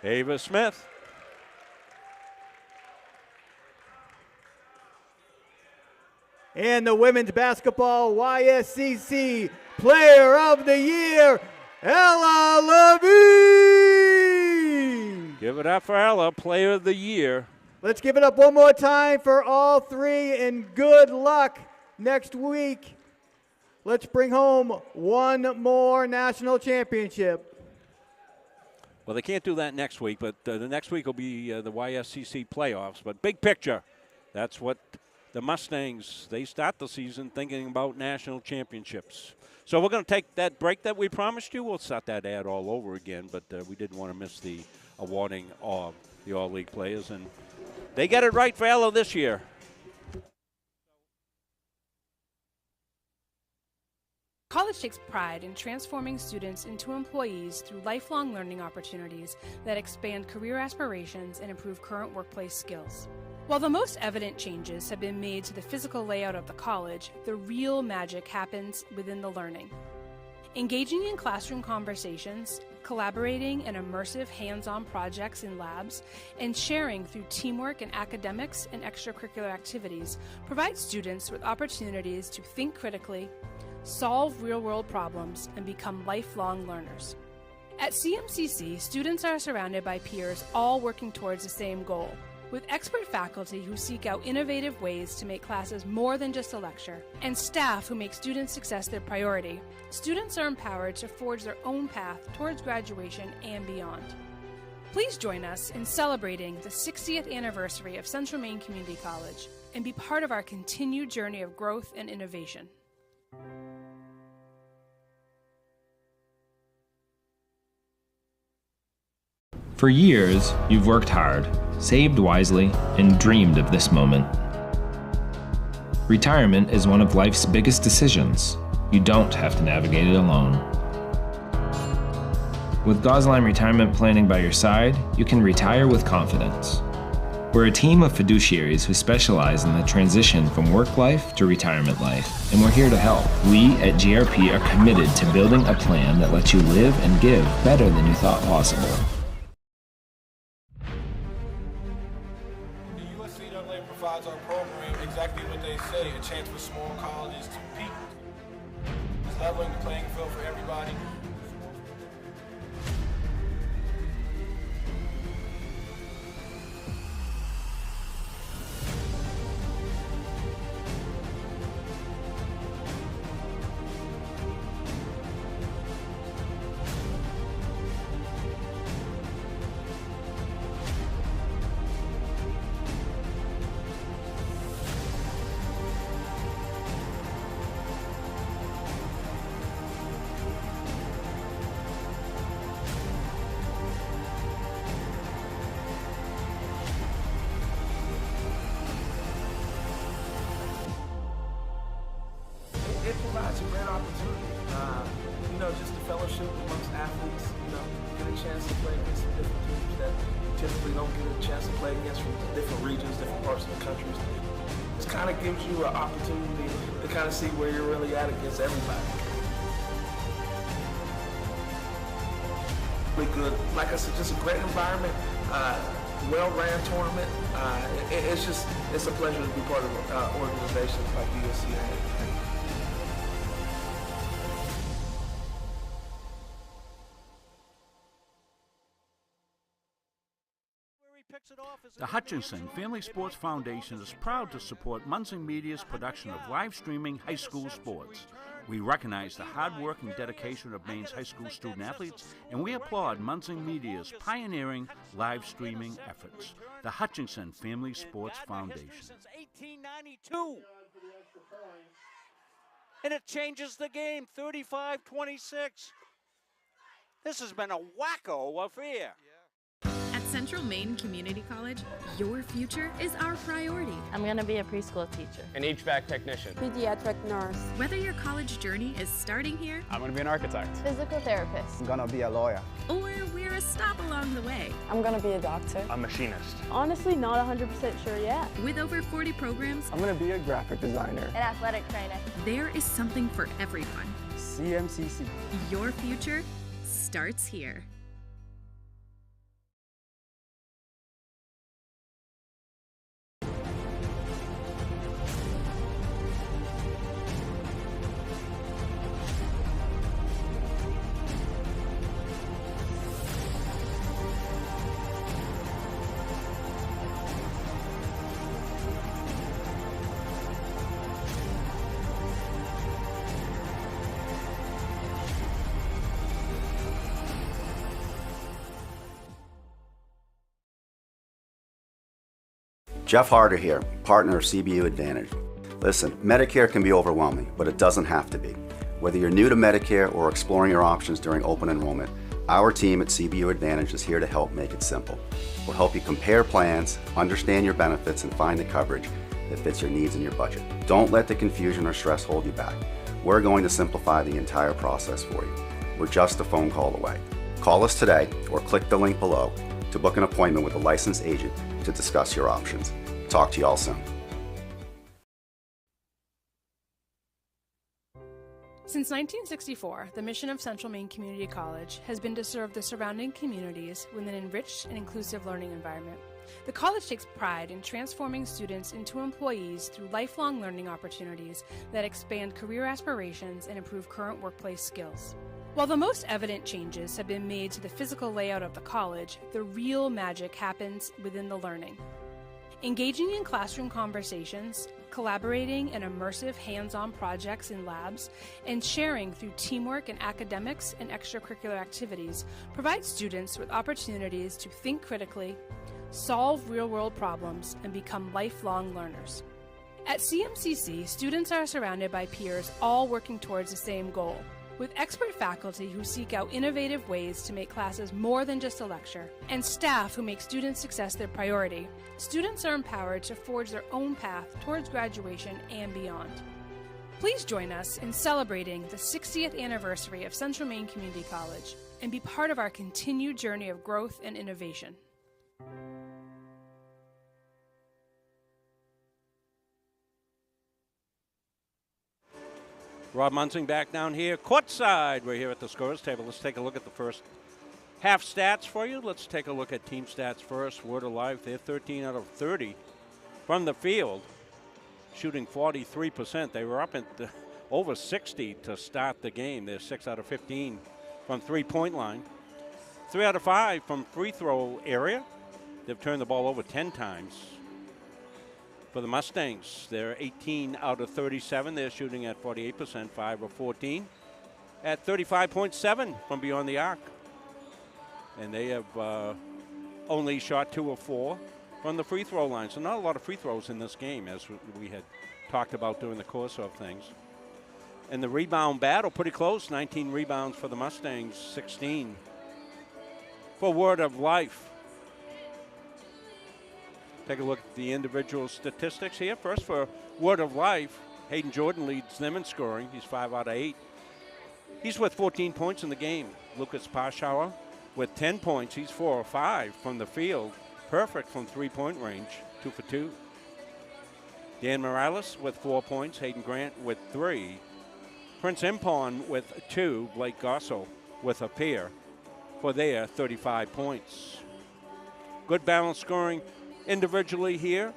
Ava Smith. And the women's basketball YSCC Player of the Year, Ella Levine. Give it up for Ella, Player of the Year. Let's give it up one more time for all three, and good luck next week. Let's bring home one more national championship. Well, they can't do that next week, but the next week will be the YSCC playoffs. But big picture, that's what the Mustangs, they start the season thinking about national championships. So we're going to take that break that we promised you. We'll start that ad all over again, but we didn't want to miss the awarding of the all-league players. And they get it right for Ella this year. College takes pride in transforming students into employees through lifelong learning opportunities that expand career aspirations and improve current workplace skills. While the most evident changes have been made to the physical layout of the college, the real magic happens within the learning. Engaging in classroom conversations, collaborating in immersive hands-on projects in labs, and sharing through teamwork in academics and extracurricular activities provide students with opportunities to think critically, solve real-world problems, and become lifelong learners. At CMCC, students are surrounded by peers all working towards the same goal, with expert faculty who seek out innovative ways to make classes more than just a lecture, and staff who make student success their priority. Students are empowered to forge their own path towards graduation and beyond. Please join us in celebrating the 60th anniversary of Central Maine Community College and be part of our continued journey of growth and innovation. For years, you've worked hard, saved wisely, and dreamed of this moment. Retirement is one of life's biggest decisions. You don't have to navigate it alone. With Gosline Retirement Planning by your side, you can retire with confidence. We're a team of fiduciaries who specialize in the transition from work life to retirement life, and we're here to help. We at GRP are committed to building a plan that lets you live and give better than you thought possible. Provides our program exactly what they say, a chance for small colleges to compete. It's leveling the playing field for everybody. It provides a great opportunity. Just the fellowship amongst athletes, get a chance to play against some different teams that you typically don't get a chance to play against from different regions, different parts of the country. It kind of gives you an opportunity to kind of see where you're really at against everybody. Really good. Like I said, just a great environment, well-ran tournament. It's a pleasure to be part of organizations like USCA. The Hutchinson Family Sports Foundation is proud to support Munson Media's production of live streaming high school sports. We recognize the hard work and dedication of Maine's high school student athletes, and we applaud Munson Media's pioneering live streaming efforts. The Hutchinson Family Sports Foundation. Since 1892. And it changes the game, 35-26. This has been a wacko affair. At Central Maine Community College, your future is our priority. I'm going to be a preschool teacher. An HVAC technician. Pediatric nurse. Whether your college journey is starting here, I'm going to be an architect. Physical therapist. I'm going to be a lawyer. Or we're a stop along the way. I'm going to be a doctor. A machinist. Honestly, not 100% sure yet. With over 40 programs, I'm going to be a graphic designer. An athletic trainer. There is something for everyone. CMCC. Your future starts here. Jeff Harder here, partner of CBU Advantage. Listen, Medicare can be overwhelming, but it doesn't have to be. Whether you're new to Medicare or exploring your options during open enrollment, our team at CBU Advantage is here to help make it simple. We'll help you compare plans, understand your benefits, and find the coverage that fits your needs and your budget. Don't let the confusion or stress hold you back. We're going to simplify the entire process for you. We're just a phone call away. Call us today or click the link below to book an appointment with a licensed agent to discuss your options. Talk to you all soon. Since 1964, the mission of Central Maine Community College has been to serve the surrounding communities with an enriched and inclusive learning environment. The college takes pride in transforming students into employees through lifelong learning opportunities that expand career aspirations and improve current workplace skills. While the most evident changes have been made to the physical layout of the college, the real magic happens within the learning. Engaging in classroom conversations, collaborating in immersive hands-on projects in labs, and sharing through teamwork and academics and extracurricular activities provides students with opportunities to think critically, solve real-world problems, and become lifelong learners. At CMCC, students are surrounded by peers all working towards the same goal, with expert faculty who seek out innovative ways to make classes more than just a lecture, and staff who make student success their priority. Students are empowered to forge their own path towards graduation and beyond. Please join us in celebrating the 60th anniversary of Central Maine Community College and be part of our continued journey of growth and innovation. Rob Munsing back down here, courtside. We're here at the scorers table. Let's take a look at the first half stats for you. Let's take a look at team stats first. Word of Life, they're 13 out of 30 from the field, shooting 43%. They were up at over 60 to start the game. They're 6 out of 15 from three-point line. 3 out of 5 from free throw area. They've turned the ball over 10 times. For the Mustangs, they're 18 out of 37. They're shooting at 48%, 5 of 14. At 35.7 from beyond the arc. And they have only shot 2 of 4 from the free throw line. So not a lot of free throws in this game, as we had talked about during the course of things. And the rebound battle, pretty close. 19 rebounds for the Mustangs, 16 for Word of Life. Take a look at the individual statistics here. First for Word of Life, Hayden Jordan leads them in scoring. He's 5 out of 8. He's with 14 points in the game. Lucas Paschauer with 10 points. He's 4 of 5 from the field. Perfect from three-point range, 2 for 2. Dan Morales with 4 points. Hayden Grant with 3. Prince Impon with 2. Blake Gosso with a pair for their 35 points. Good balanced scoring individually here.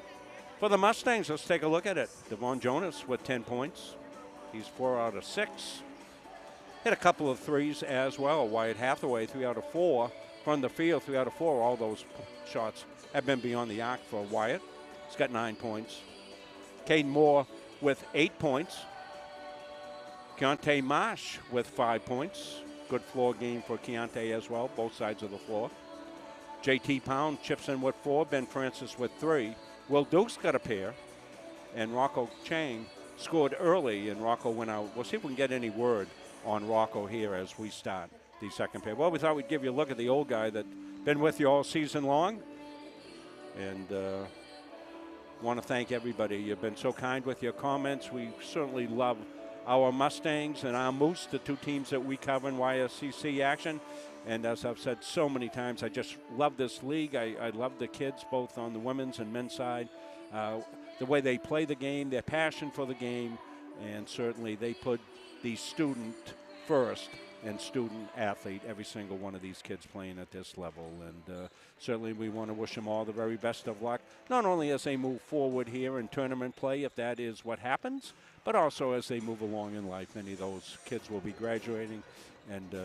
For the Mustangs, let's take a look at it. Devon Jonas with 10 points. He's 4 out of 6. Hit a couple of threes as well. Wyatt Hathaway, 3 out of 4 from the field, 3 out of 4. All those shots have been beyond the arc for Wyatt. He's got 9 points. Caden Moore with 8 points. Keontae Marsh with 5 points. Good floor game for Keontae as well, both sides of the floor. J.T. Pound chips in with 4. Ben Francis with 3. Will Dukes got a pair. And Rocco Chang scored early, and Rocco went out. We'll see if we can get any word on Rocco here as we start the second pair. Well, we thought we'd give you a look at the old guy that's been with you all season long. And want to thank everybody. You've been so kind with your comments. We certainly love our Mustangs and our Moose, the 2 teams that we cover in YSCC action. And as I've said so many times, I just love this league. I love the kids, both on the women's and men's side. The way they play the game, their passion for the game, and certainly they put the student first and student athlete, every single one of these kids playing at this level. And certainly we want to wish them all the very best of luck, not only as they move forward here in tournament play, if that is what happens, but also as they move along in life. Many of those kids will be graduating and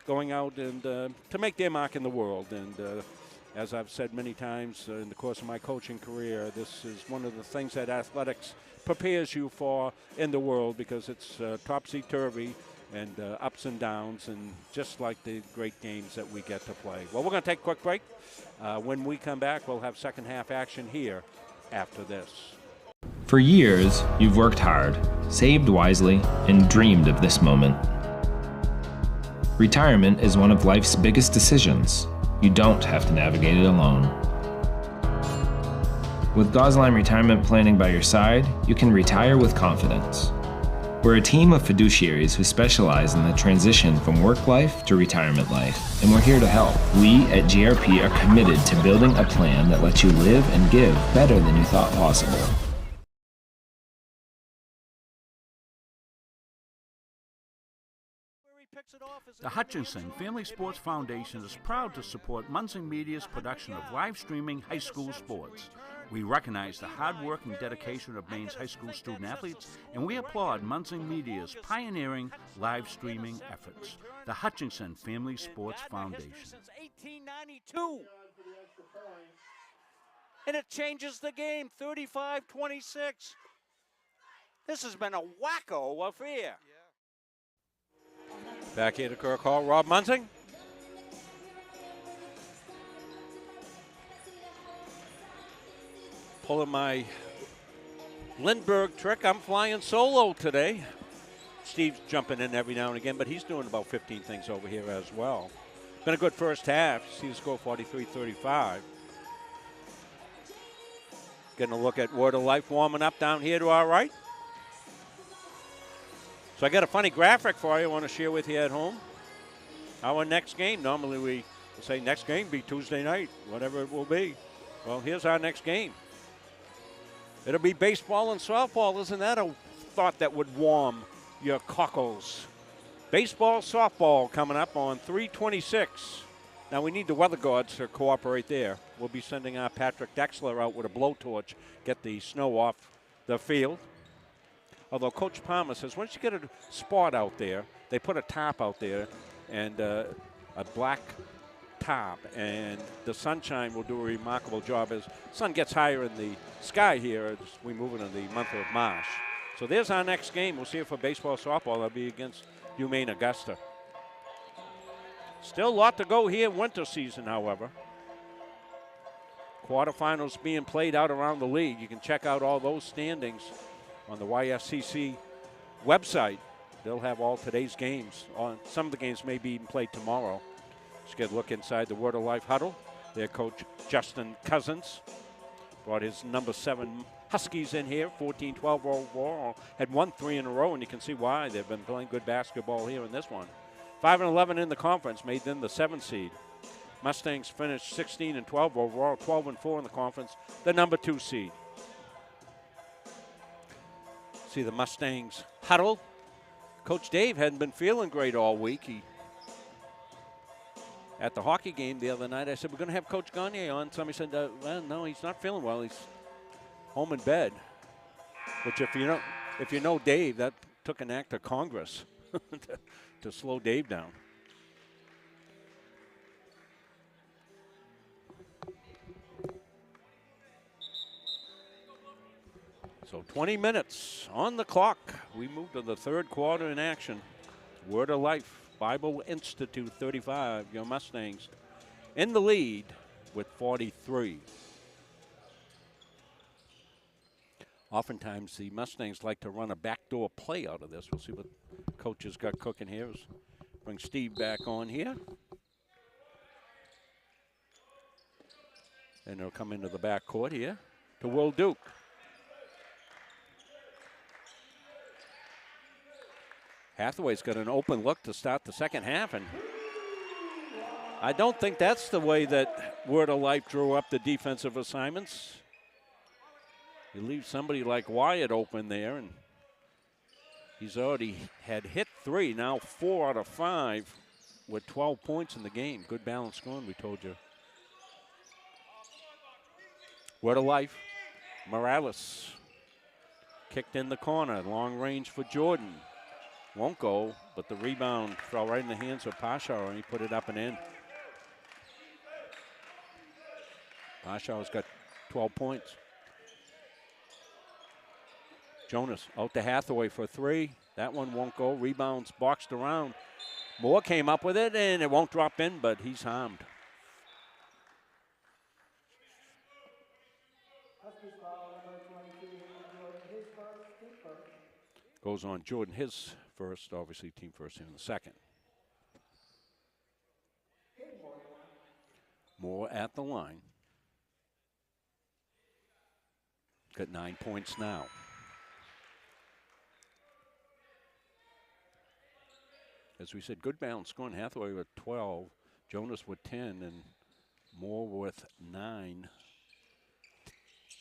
going out and to make their mark in the world. And as I've said many times in the course of my coaching career, this is one of the things that athletics prepares you for in the world, because it's topsy-turvy and ups and downs, and just like the great games that we get to play. Well, we're going to take a quick break. When we come back, we'll have second half action here after this. For years, you've worked hard, saved wisely, and dreamed of this moment. Retirement is one of life's biggest decisions. You don't have to navigate it alone. With Gosline Retirement Planning by your side, you can retire with confidence. We're a team of fiduciaries who specialize in the transition from work life to retirement life, and we're here to help. We at GRP are committed to building a plan that lets you live and give better than you thought possible. The Hutchinson Family Sports Foundation is proud to support Munson Media's production of live streaming high school sports. We recognize the hard work and dedication of Maine's high school student athletes, and we applaud Munson Media's pioneering live streaming efforts. The Hutchinson Family Sports Foundation. Since 1892. And it changes the game, 35-26. This has been a wacko affair. Back here to Kirk Hall, Rob Munson. Pulling my Lindbergh trick. I'm flying solo today. Steve's jumping in every now and again, but he's doing about 15 things over here as well. Been a good first half. See the score, 43-35. Getting a look at Word of Life warming up down here to our right. So I got a funny graphic for you I want to share with you at home. Our next game, normally we say next game be Tuesday night, whatever it will be. Well, here's our next game. It'll be baseball and softball. Isn't that a thought that would warm your cockles? Baseball, softball coming up on 3/26. Now we need the weather gods to cooperate there. We'll be sending our Patrick Dexler out with a blowtorch, get the snow off the field. Although Coach Palmer says once you get a spot out there, they put a tarp out there and a black tarp, and the sunshine will do a remarkable job as the sun gets higher in the sky here as we move into the month of March. So there's our next game. We'll see it for baseball, softball. That'll be against UMaine Augusta. Still a lot to go here winter season, however. Quarterfinals being played out around the league. You can check out all those standings on the YSCC website. They'll have all today's games. Some of the games may be even played tomorrow. Let's get a look inside the Word of Life huddle. Their coach, Justin Cousins, brought his number 7 Huskies in here, 14-12 overall. Had won 3 in a row, and you can see why. They've been playing good basketball here in this one. 5-11 in the conference, made them the 7th seed. Mustangs finished 16-12 overall, 12-4 in the conference, the number 2 seed. See the Mustangs huddle. Coach Dave hadn't been feeling great all week. At the hockey game the other night, I said, we're going to have Coach Gagne on. Somebody said, well, no, he's not feeling well. He's home in bed. Which if you know Dave, that took an act of Congress to slow Dave down. So 20 minutes on the clock. We move to the third quarter in action. Word of Life, Bible Institute 35, your Mustangs in the lead with 43. Oftentimes the Mustangs like to run a backdoor play out of this. We'll see what Coach has got cooking here. Bring Steve back on here. And they'll come into the back court here to Will Duke. Hathaway's got an open look to start the second half, and I don't think that's the way that Word of Life drew up the defensive assignments. You leave somebody like Wyatt open there, and he's already had hit 3, now 4 out of 5 with 12 points in the game. Good balance scoring, we told you. Word of Life, Morales kicked in the corner, long range for Jordan. Won't go, but the rebound fell right in the hands of Pashaw, and he put it up and in. Pashaw's got 12 points. Jonas out to Hathaway for 3. That one won't go. Rebounds boxed around. Moore came up with it, and it won't drop in, but he's harmed. Goes on Jordan, his first, obviously team first here in the second. Moore at the line. Got 9 points now. As we said, good balance scoring. Hathaway with 12, Jonas with 10, and Moore with 9.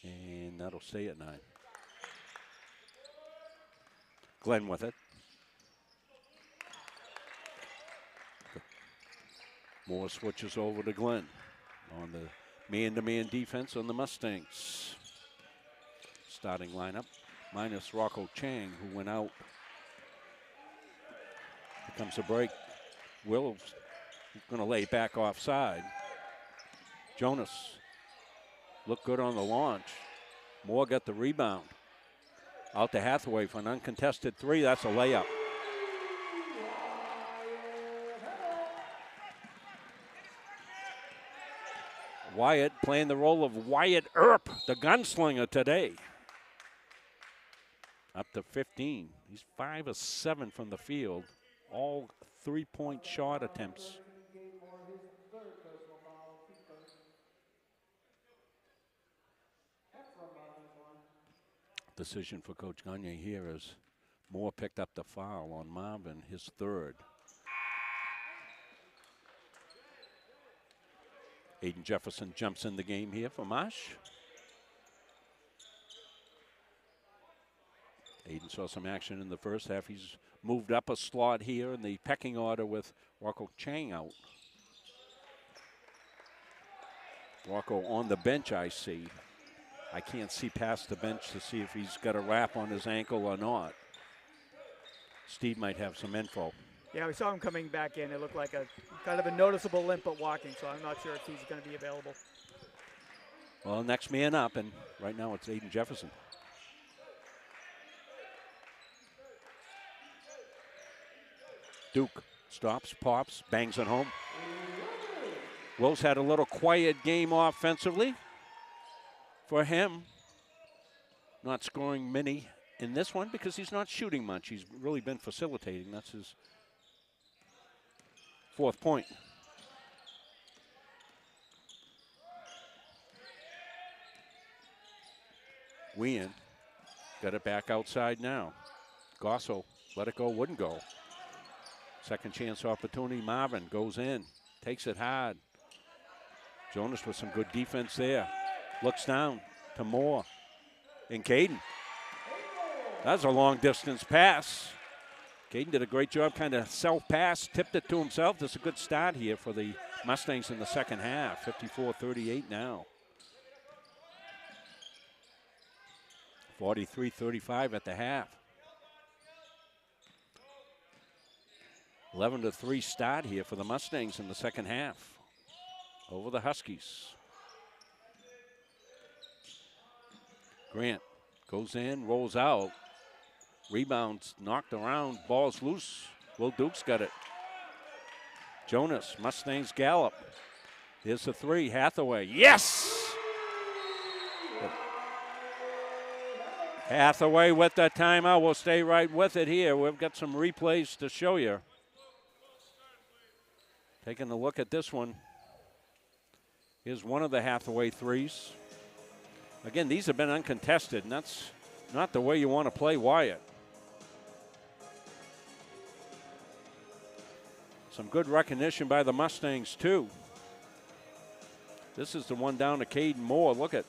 And that'll stay at 9. Glenn with it. Moore switches over to Glenn on the man-to-man defense on the Mustangs. Starting lineup, minus Rocco Chang, who went out. Here comes a break. Will's going to lay back offside. Jonas looked good on the launch. Moore got the rebound. Out to Hathaway for an uncontested 3. That's a layup. Wyatt playing the role of Wyatt Earp, the gunslinger today. Up to 15. He's 5 of 7 from the field. All 3-point shot attempts. Decision for Coach Gagne here as Moore picked up the foul on Marvin, his 3rd. Aiden Jefferson jumps in the game here for Mosh. Aiden saw some action in the first half. He's moved up a slot here in the pecking order with Rocco Chang out. Rocco on the bench, I see. I can't see past the bench to see if he's got a wrap on his ankle or not. Steve might have some info. Yeah, we saw him coming back in. It looked like a kind of a noticeable limp at walking, so I'm not sure if he's going to be available. Well, next man up, and right now it's Aiden Jefferson. Duke stops, pops, bangs it home. Will's had a little quiet game offensively for him. Not scoring many in this one because he's not shooting much. He's really been facilitating. That's his 4th point. Wien got it back outside now. Gosso let it go, wouldn't go. Second chance opportunity. Marvin goes in, takes it hard. Jonas with some good defense there. Looks down to Moore. And Caden. That's a long distance pass. Caden did a great job, kind of self-pass, tipped it to himself. This is a good start here for the Mustangs in the second half. 54-38 now. 43-35 at the half. 11-3 start here for the Mustangs in the second half over the Huskies. Grant Goes in, rolls out. Rebounds knocked around, ball's loose. Will Duke's got it. Jonas, Mustangs gallop. Here's the three, Hathaway. Yes! Hathaway with the timeout. We'll stay right with it here. We've got some replays to show you. Taking a look at this one. Here's one of the Hathaway threes. Again, these have been uncontested, and that's not the way you want to play Wyatt. Some good recognition by the Mustangs, too. This is the one down to Caden Moore. Look at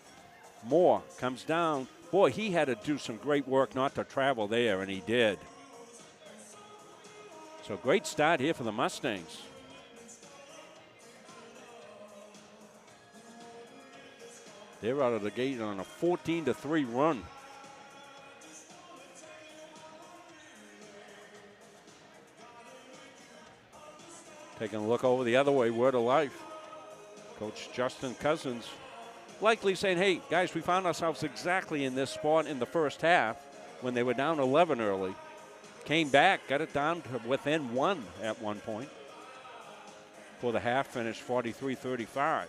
Moore comes down. Boy, he had to do some great work not to travel there, and he did. So great start here for the Mustangs. They're out of the gate on a 14-3 run. Taking a look over the other way, Word of Life. Coach Justin Cousins likely saying, hey, guys, we found ourselves exactly in this spot in the first half when they were down 11 early. Came back, got it down to within one at one point. For the half, finished 43-35.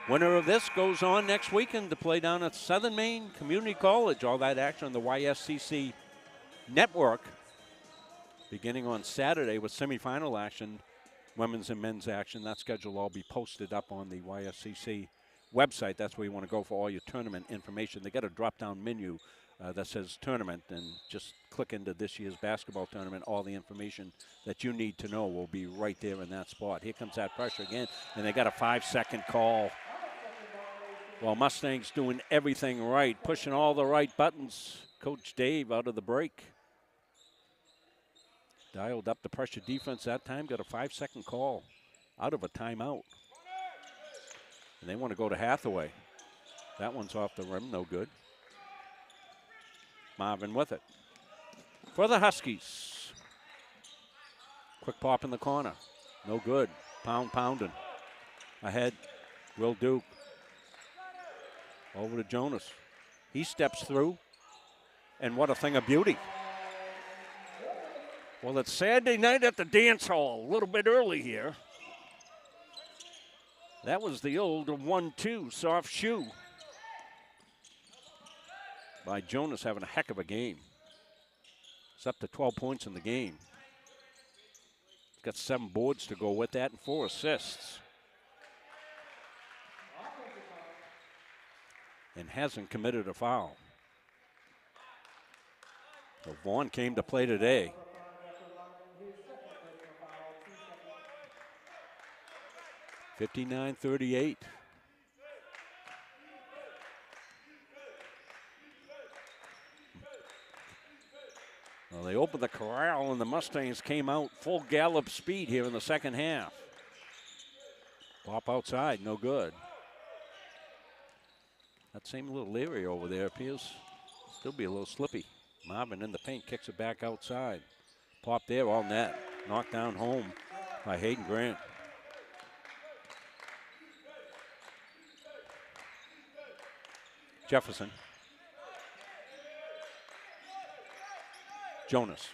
Winner of this goes on next weekend to play down at Southern Maine Community College. All that action on the YSCC network. Beginning on Saturday with semifinal action, women's and men's action. That schedule will all be posted up on the YSCC website. That's where you want to go for all your tournament information. They got a drop-down menu that says tournament, and just click into this year's basketball tournament. All the information that you need to know will be right there in that spot. Here comes that pressure again, and they got a 5-second call. Well, Mustangs doing everything right, pushing all the right buttons. Coach Dave out of the break. Dialed up the pressure defense that time, got a 5-second call out of a timeout. And they want to go to Hathaway. That one's off the rim, no good. Marvin with it. For the Huskies. Quick pop in the corner, no good. Pounding. Ahead, Will Duke. Over to Jonas. He steps through, and what a thing of beauty. Well, it's Saturday night at the dance hall, a little bit early here. That was the old 1-2 soft shoe by Jonas, having a heck of a game. It's up to 12 points in the game. He's got 7 boards to go with that and 4 assists. And hasn't committed a foul. So Vaughn came to play today. (59-38). Well, they opened the corral and the Mustangs came out full gallop speed here in the second half. Pop outside, no good. That same little area over there appears still be a little slippy. Marvin in the paint, kicks it back outside. Pop there, all net. Knocked down home by Hayden Grant. Jefferson. Jonas.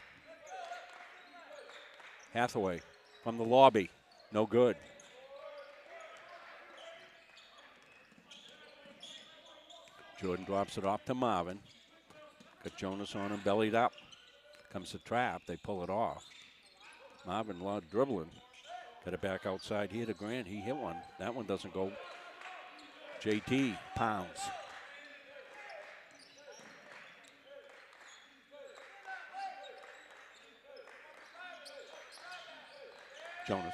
Hathaway from the lobby. No good. Jordan drops it off to Marvin. Got Jonas on him, bellied up. Comes the trap, they pull it off. Marvin dribbling. Got it back outside here to Grant. He hit one. That one doesn't go. JT pounds. Jonas.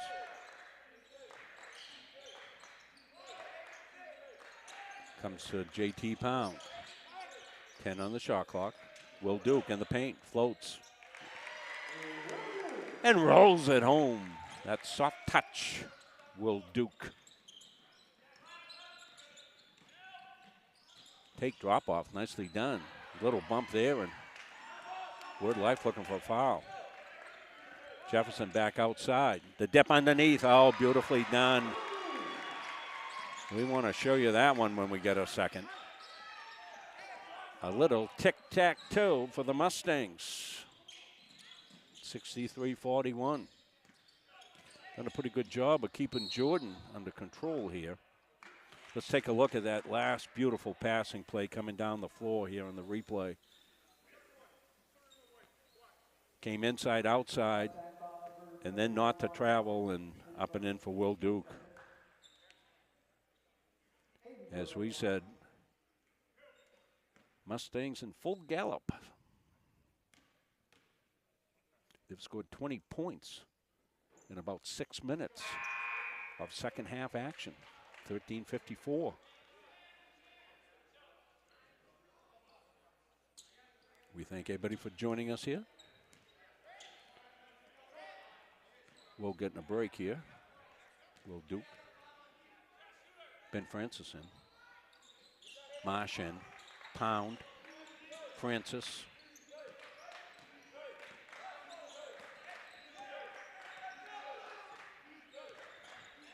Comes to JT Pound. 10 on the shot clock. Will Duke in the paint. Floats. And rolls it home. That soft touch. Will Duke. Take drop off. Nicely done. Little bump there, and Word Life looking for a foul. Jefferson back outside. The dip underneath, oh, beautifully done. We want to show you that one when we get a second. A little tic-tac-toe for the Mustangs. 63-41. Done a pretty good job of keeping Jordan under control here. Let's take a look at that last beautiful passing play coming down the floor here in the replay. Came inside, outside, and then not to travel and up and in for Will Duke. As we said, Mustangs in full gallop. They've scored 20 points in about 6 minutes of second half action. 13:54. We thank everybody for joining us here. We'll get in a break here. Will Duke. Ben Francis in. Marsh in. Pound. Francis.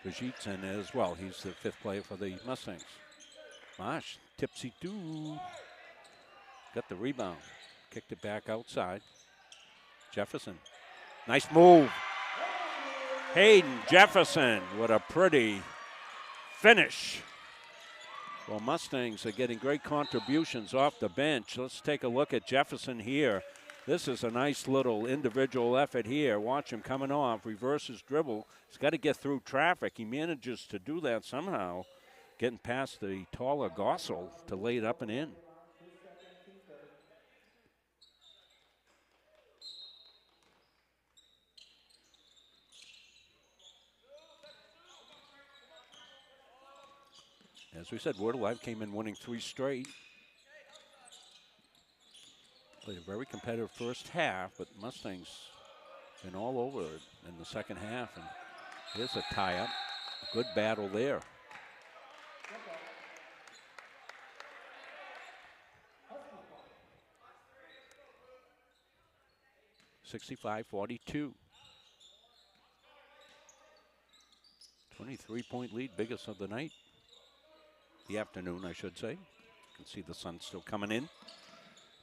Brigitte's in as well. He's the fifth player for the Mustangs. Marsh, tipsy-doo. Got the rebound. Kicked it back outside. Jefferson. Nice move. Hayden Jefferson. What a pretty finish. Well, Mustangs are getting great contributions off the bench. Let's take a look at Jefferson here. This is a nice little individual effort here. Watch him coming off, reverses dribble. He's got to get through traffic. He manages to do that somehow, getting past the taller Gossel to lay it up and in. As we said, Word Alive came in winning 3 straight. Played a very competitive first half, but Mustangs been all over it in the second half. And here's a tie-up. Good battle there. (65-42). 23-point lead, biggest of the night. The afternoon, I should say. You can see the sun still coming in.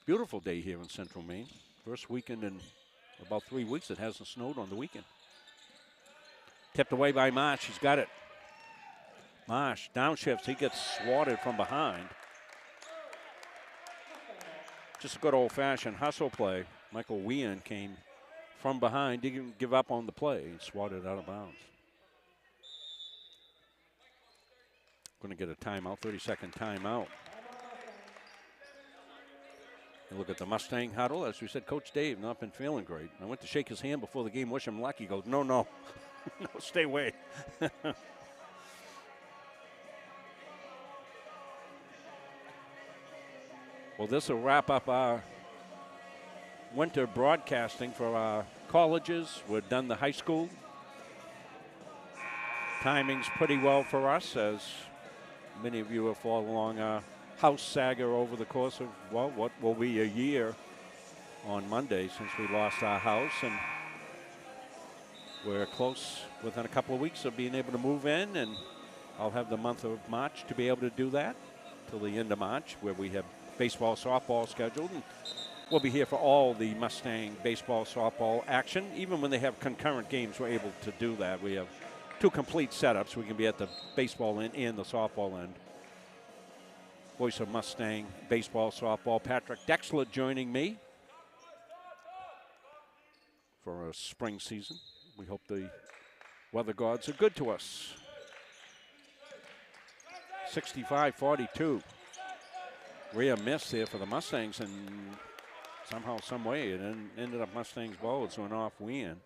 Beautiful day here in Central Maine. First weekend in about 3 weeks it hasn't snowed on the weekend. Tipped away by Marsh. He's got it. Marsh downshifts. He gets swatted from behind. Just a good old-fashioned hustle play. Michael Wien came from behind. Didn't give up on the play. He swatted out of bounds. Going to get a timeout, 30-second timeout. And look at the Mustang huddle. As we said, Coach Dave not been feeling great. I went to shake his hand before the game, wish him luck. He goes, no, no, no, stay away. Well, this will wrap up our winter broadcasting for our colleges. We're done the high school. Timing's pretty well for us, as many of you have followed along our house saga over the course of, well, what will be a year on Monday since we lost our house. And we're close, within a couple of weeks, of being able to move in. And I'll have the month of March to be able to do that till the end of March, where we have baseball, softball scheduled. And we'll be here for all the Mustang baseball, softball action. Even when they have concurrent games, we're able to do that. We have 2 complete setups. We can be at the baseball end and the softball end. Voice of Mustang baseball, softball, Patrick Dexler joining me for a spring season. We hope the weather gods are good to us. 65-42. Rhea missed there for the Mustangs, and somehow, some way, it ended up Mustangs ball. It's an off wind.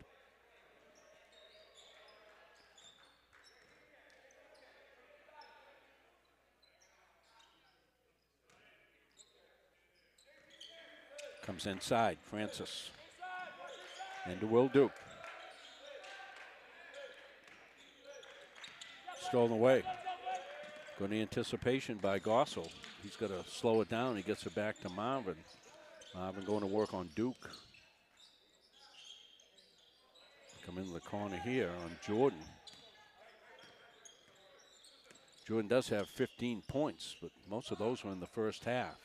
Comes inside, Francis. Into Will Duke. Stolen away. Good anticipation by Gossel. He's got to slow it down. He gets it back to Marvin. Marvin going to work on Duke. Come into the corner here on Jordan. Jordan does have 15 points, but most of those were in the first half.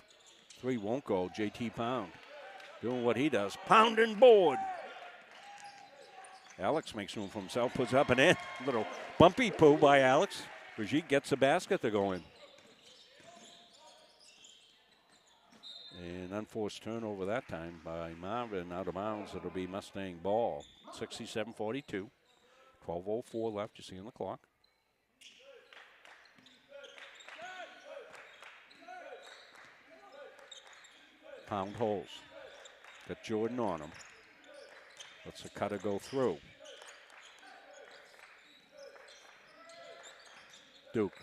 3 won't go. JT Pound doing what he does. Pound and board. Alex makes room for himself, puts up and in. Little bumpy poo by Alex. Brigitte gets the basket to go in. And unforced turnover that time by Marvin out of bounds. It'll be Mustang ball. 67-42. 12:04 left, you see on the clock. Pound holds. Got Jordan on him. Lets the cutter go through. Duke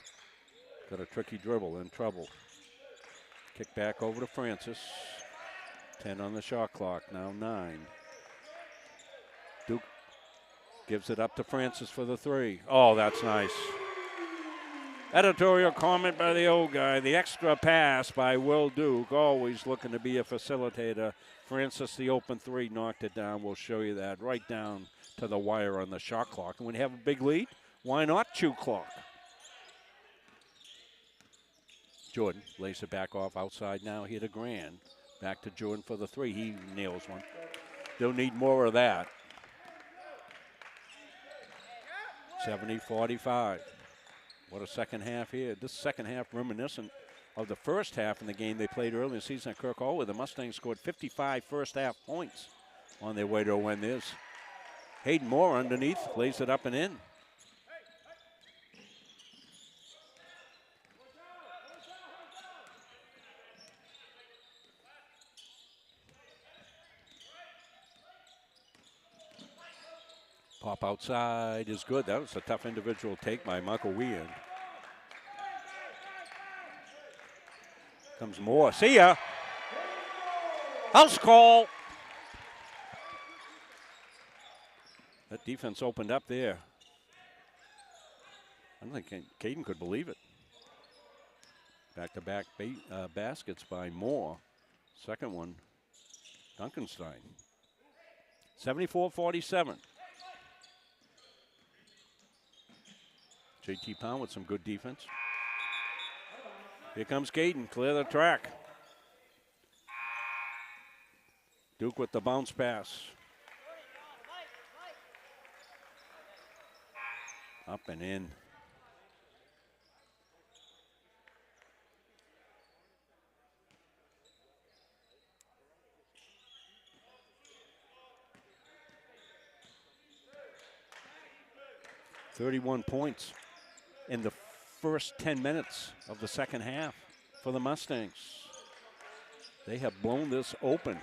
got a tricky dribble, in trouble. Kick back over to Francis. 10 on the shot clock, now 9. Duke gives it up to Francis for the 3. Oh, that's nice. Editorial comment by the old guy. The extra pass by Will Duke, always looking to be a facilitator. Francis, the open 3, knocked it down. We'll show you that right down to the wire on the shot clock. And when you have a big lead, why not chew clock? Jordan lays it back off outside now here to Grand. Back to Jordan for the 3. He nails one. They'll need more of that. 70-45. What a second half here. This second half reminiscent of the first half in the game they played early in the season at Kirk Hall, where the Mustangs scored 55 first half points on their way to a win. There's Hayden Moore underneath, lays it up and in. Pop outside is good. That was a tough individual take by Michael Weir. Comes Moore. See ya. House call. That defense opened up there. I don't think Caden could believe it. Back-to-back baskets by Moore. Second one, Duncanstein. 74-47. JT Pound with some good defense. Here comes Caden, clear the track. Duke with the bounce pass. Up and in. $31 points in the first 10 minutes of the second half for the Mustangs. They have blown this open.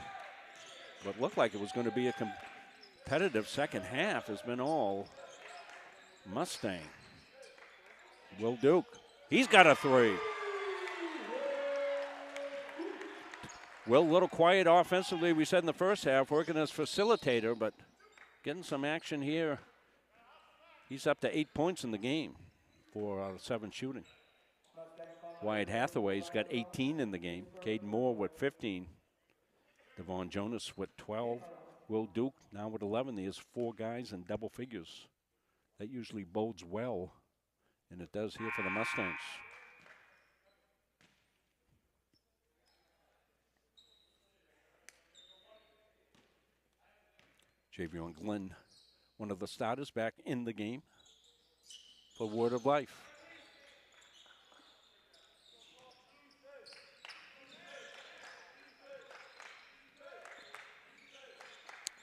What looked like it was going to be a competitive second half has been all Mustang. Will Duke, he's got a 3. Will, a little quiet offensively, we said in the first half, working as facilitator, but getting some action here. He's up to 8 points in the game, 4 out of 7 shooting. Wyatt Hathaway's got 18 in the game. Caden Moore with 15. Devon Jonas with 12. Will Duke now with 11. There's 4 guys in double figures. That usually bodes well, and it does here for the Mustangs. Javion Glenn, one of the starters, back in the game for Word of Life.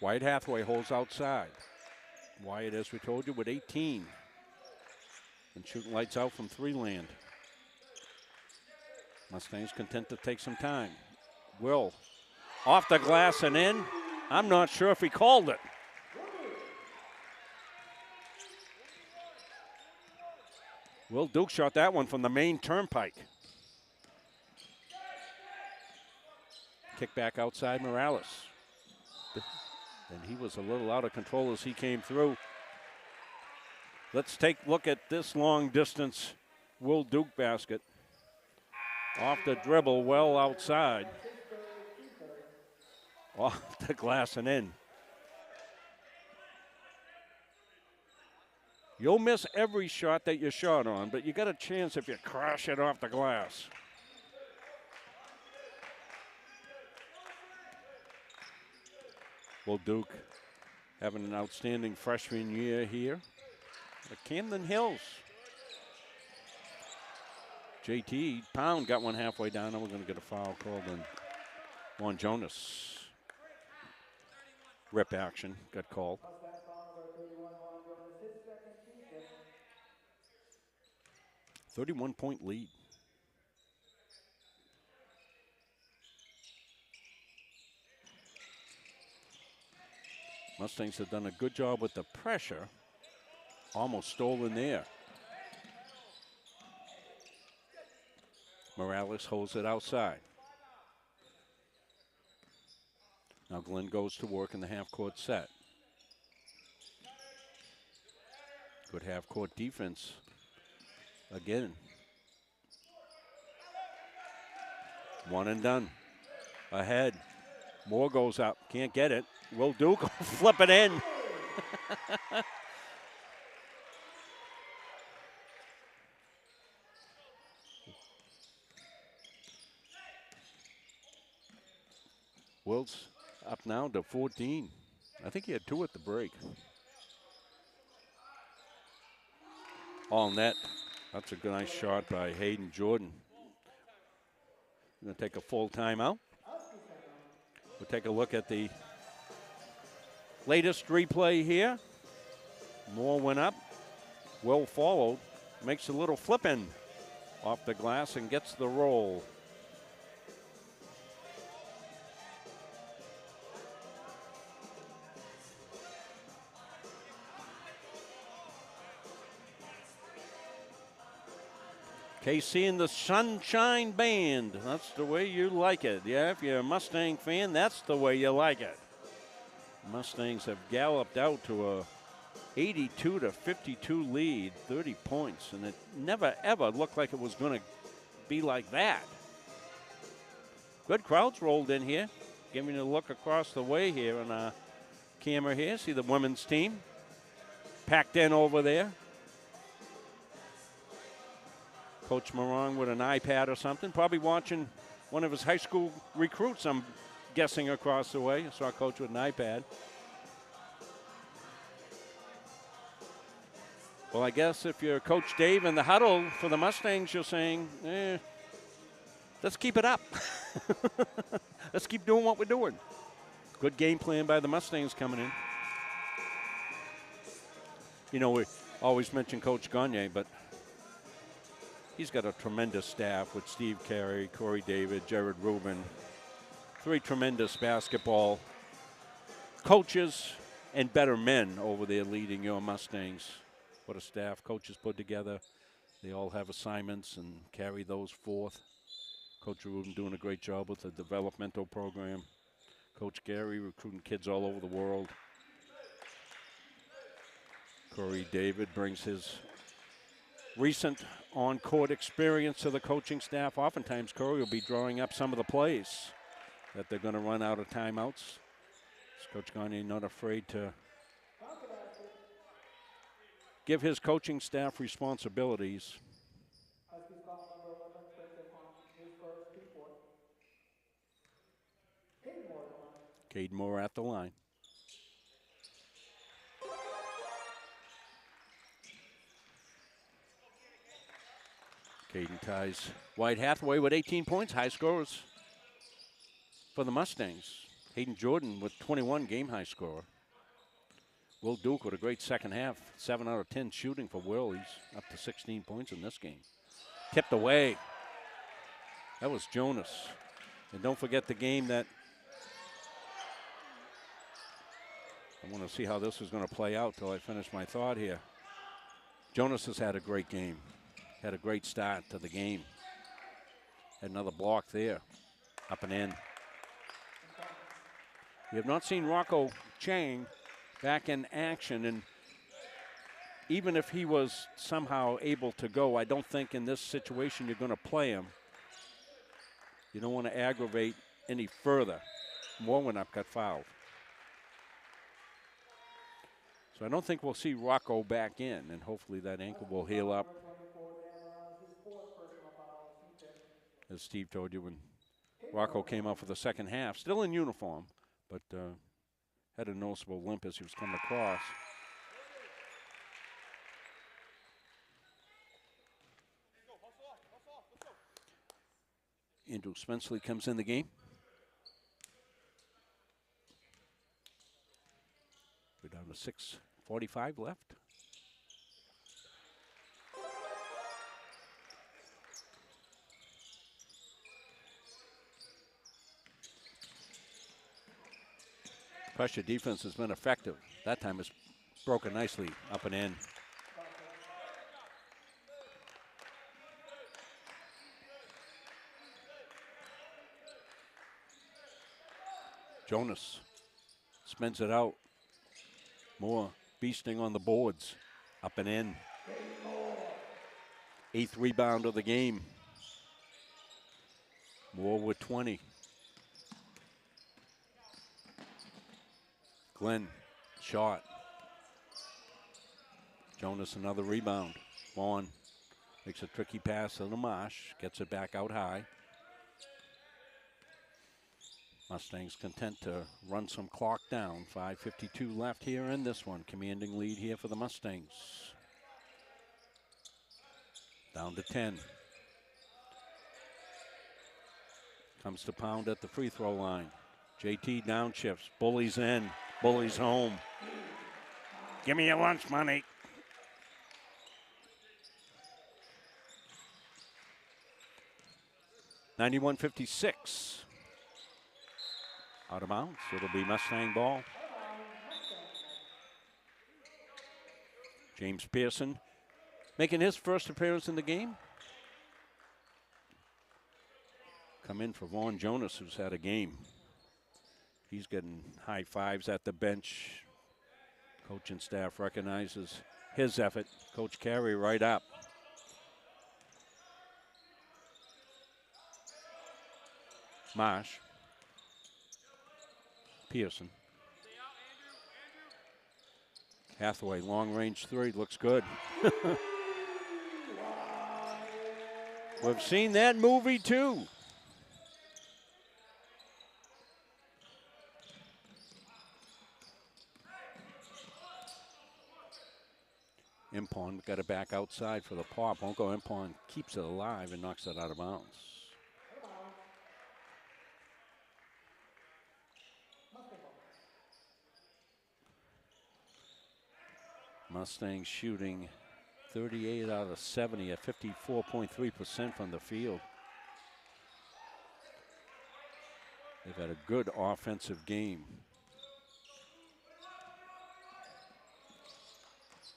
Wyatt Hathaway holds outside. Wyatt, as we told you, with 18. And shooting lights out from 3 land. Mustangs content to take some time. Will, off the glass and in. I'm not sure if he called it. Will Duke shot that one from the main turnpike. Kick back outside Morales. And he was a little out of control as he came through. Let's take a look at this long distance Will Duke basket. Off the dribble, well outside. Off the glass and in. You'll miss every shot that you shot on, but you got a chance if you crash it off the glass. Well, Duke having an outstanding freshman year here at Camden Hills. JT Pound got one halfway down, and we're going to get a foul called on Jonas. Rip action got called. 31-point lead. Mustangs have done a good job with the pressure. Almost stolen there. Morales holds it outside. Now Glenn goes to work in the half-court set. Good half-court defense again. One and done. Ahead. Moore goes up. Can't get it. Will Duke flip it in. Wilt's up now to 14. I think he had 2 at the break. All net. That's a good, nice shot by Hayden Jordan. Going to take a full timeout. We'll take a look at the latest replay here. Moore went up. Will followed. Makes a little flip in off the glass and gets the roll. KC and the Sunshine Band. That's the way you like it. Yeah, if you're a Mustang fan, that's the way you like it. Mustangs have galloped out to a 82-52 lead, 30 points, and it never ever looked like it was going to be like that. Good crowds rolled in here. Giving you a look across the way here on our camera here. See the women's team packed in over there. Coach Morong with an iPad or something, probably watching one of his high school recruits, I'm guessing, across the way. I saw a coach with an iPad. Well, I guess if you're Coach Dave in the huddle for the Mustangs, you're saying, let's keep it up. Let's keep doing what we're doing. Good game plan by the Mustangs coming in. You know, we always mention Coach Gagne, but he's got a tremendous staff with Steve Carey, Corey David, Jared Rubin. 3 tremendous basketball coaches and better men over there leading your Mustangs. What a staff coaches put together. They all have assignments and carry those forth. Coach Rubin doing a great job with the developmental program. Coach Gary recruiting kids all over the world. Corey David brings his recent on-court experience to the coaching staff. Oftentimes, Corey will be drawing up some of the plays that they're going to run out of timeouts. Coach Gagne not afraid to give his coaching staff responsibilities. Cade Moore at the line. Caden ties White Hathaway with 18 points, high scorers for the Mustangs. Hayden Jordan with 21, game high scorer. Will Duke with a great second half, 7 out of 10 shooting for Will. He's up to 16 points in this game. Tipped away. That was Jonas. And don't forget the game that I want to see how this is going to play out till I finish my thought here. Jonas has had a great game. Had a great start to the game. Had another block there. Up and in. We have not seen Rocco Chang back in action, and even if he was somehow able to go, I don't think in this situation you're going to play him. You don't want to aggravate any further. Moore went up, got fouled. So I don't think we'll see Rocco back in, and hopefully that ankle will heal up. As Steve told you, when Rocco came out for the second half, still in uniform, but had a noticeable limp as he was coming across. Andrew Spenceley comes in the game. We're down to 6:45 left. Pressure defense has been effective. That time it's broken nicely up and in. Jonas spins it out. Moore beasting on the boards. Up and in. 8th rebound of the game. Moore with 20. Glenn, shot. Jonas another rebound. Vaughn makes a tricky pass to Marsh. Gets it back out high. Mustangs content to run some clock down. 5:52 left here in this one. Commanding lead here for the Mustangs. Down to 10. Comes to Pound at the free throw line. JT downshifts. Bullies in. Bullies home. Give me your lunch money. (91:56). Out of bounds. It'll be Mustang ball. James Pearson making his first appearance in the game. Come in for Vaughn Jonas, who's had a game. He's getting high fives at the bench. Coach and staff recognizes his effort. Coach Carey right up. Marsh. Pearson. Hathaway, long range three, looks good. We've seen that movie too. Impon got it back outside for the pop. Won't go. Impon keeps it alive and knocks it out of bounds. Mustangs shooting 38 out of 70 at 54.3% from the field. They've had a good offensive game.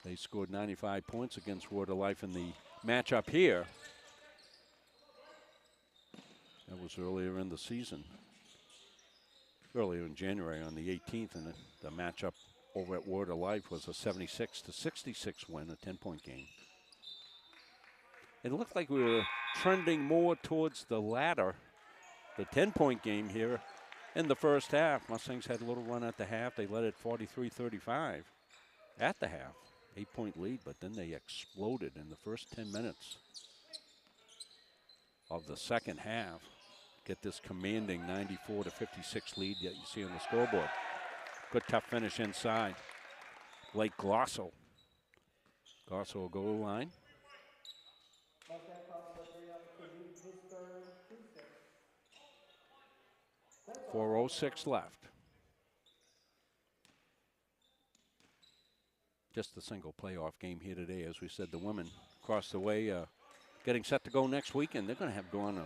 They scored 95 points against Water Life in the matchup here. That was earlier in the season. Earlier in January on the 18th, and the matchup over at Water Life was a 76-66 win, a 10-point game. It looked like we were trending more towards the latter, the 10-point game here in the first half. Mustangs had a little run at the half. They led it 43-35 at the half. 8-point lead, but then they exploded in the first 10 minutes of the second half. Get this commanding 94-56 lead that you see on the scoreboard. Good tough finish inside. Blake Glosso. Glosso will go to the line. 4:06 left. Just a single playoff game here today. As we said, the women across the way getting set to go next weekend. They're going to have gone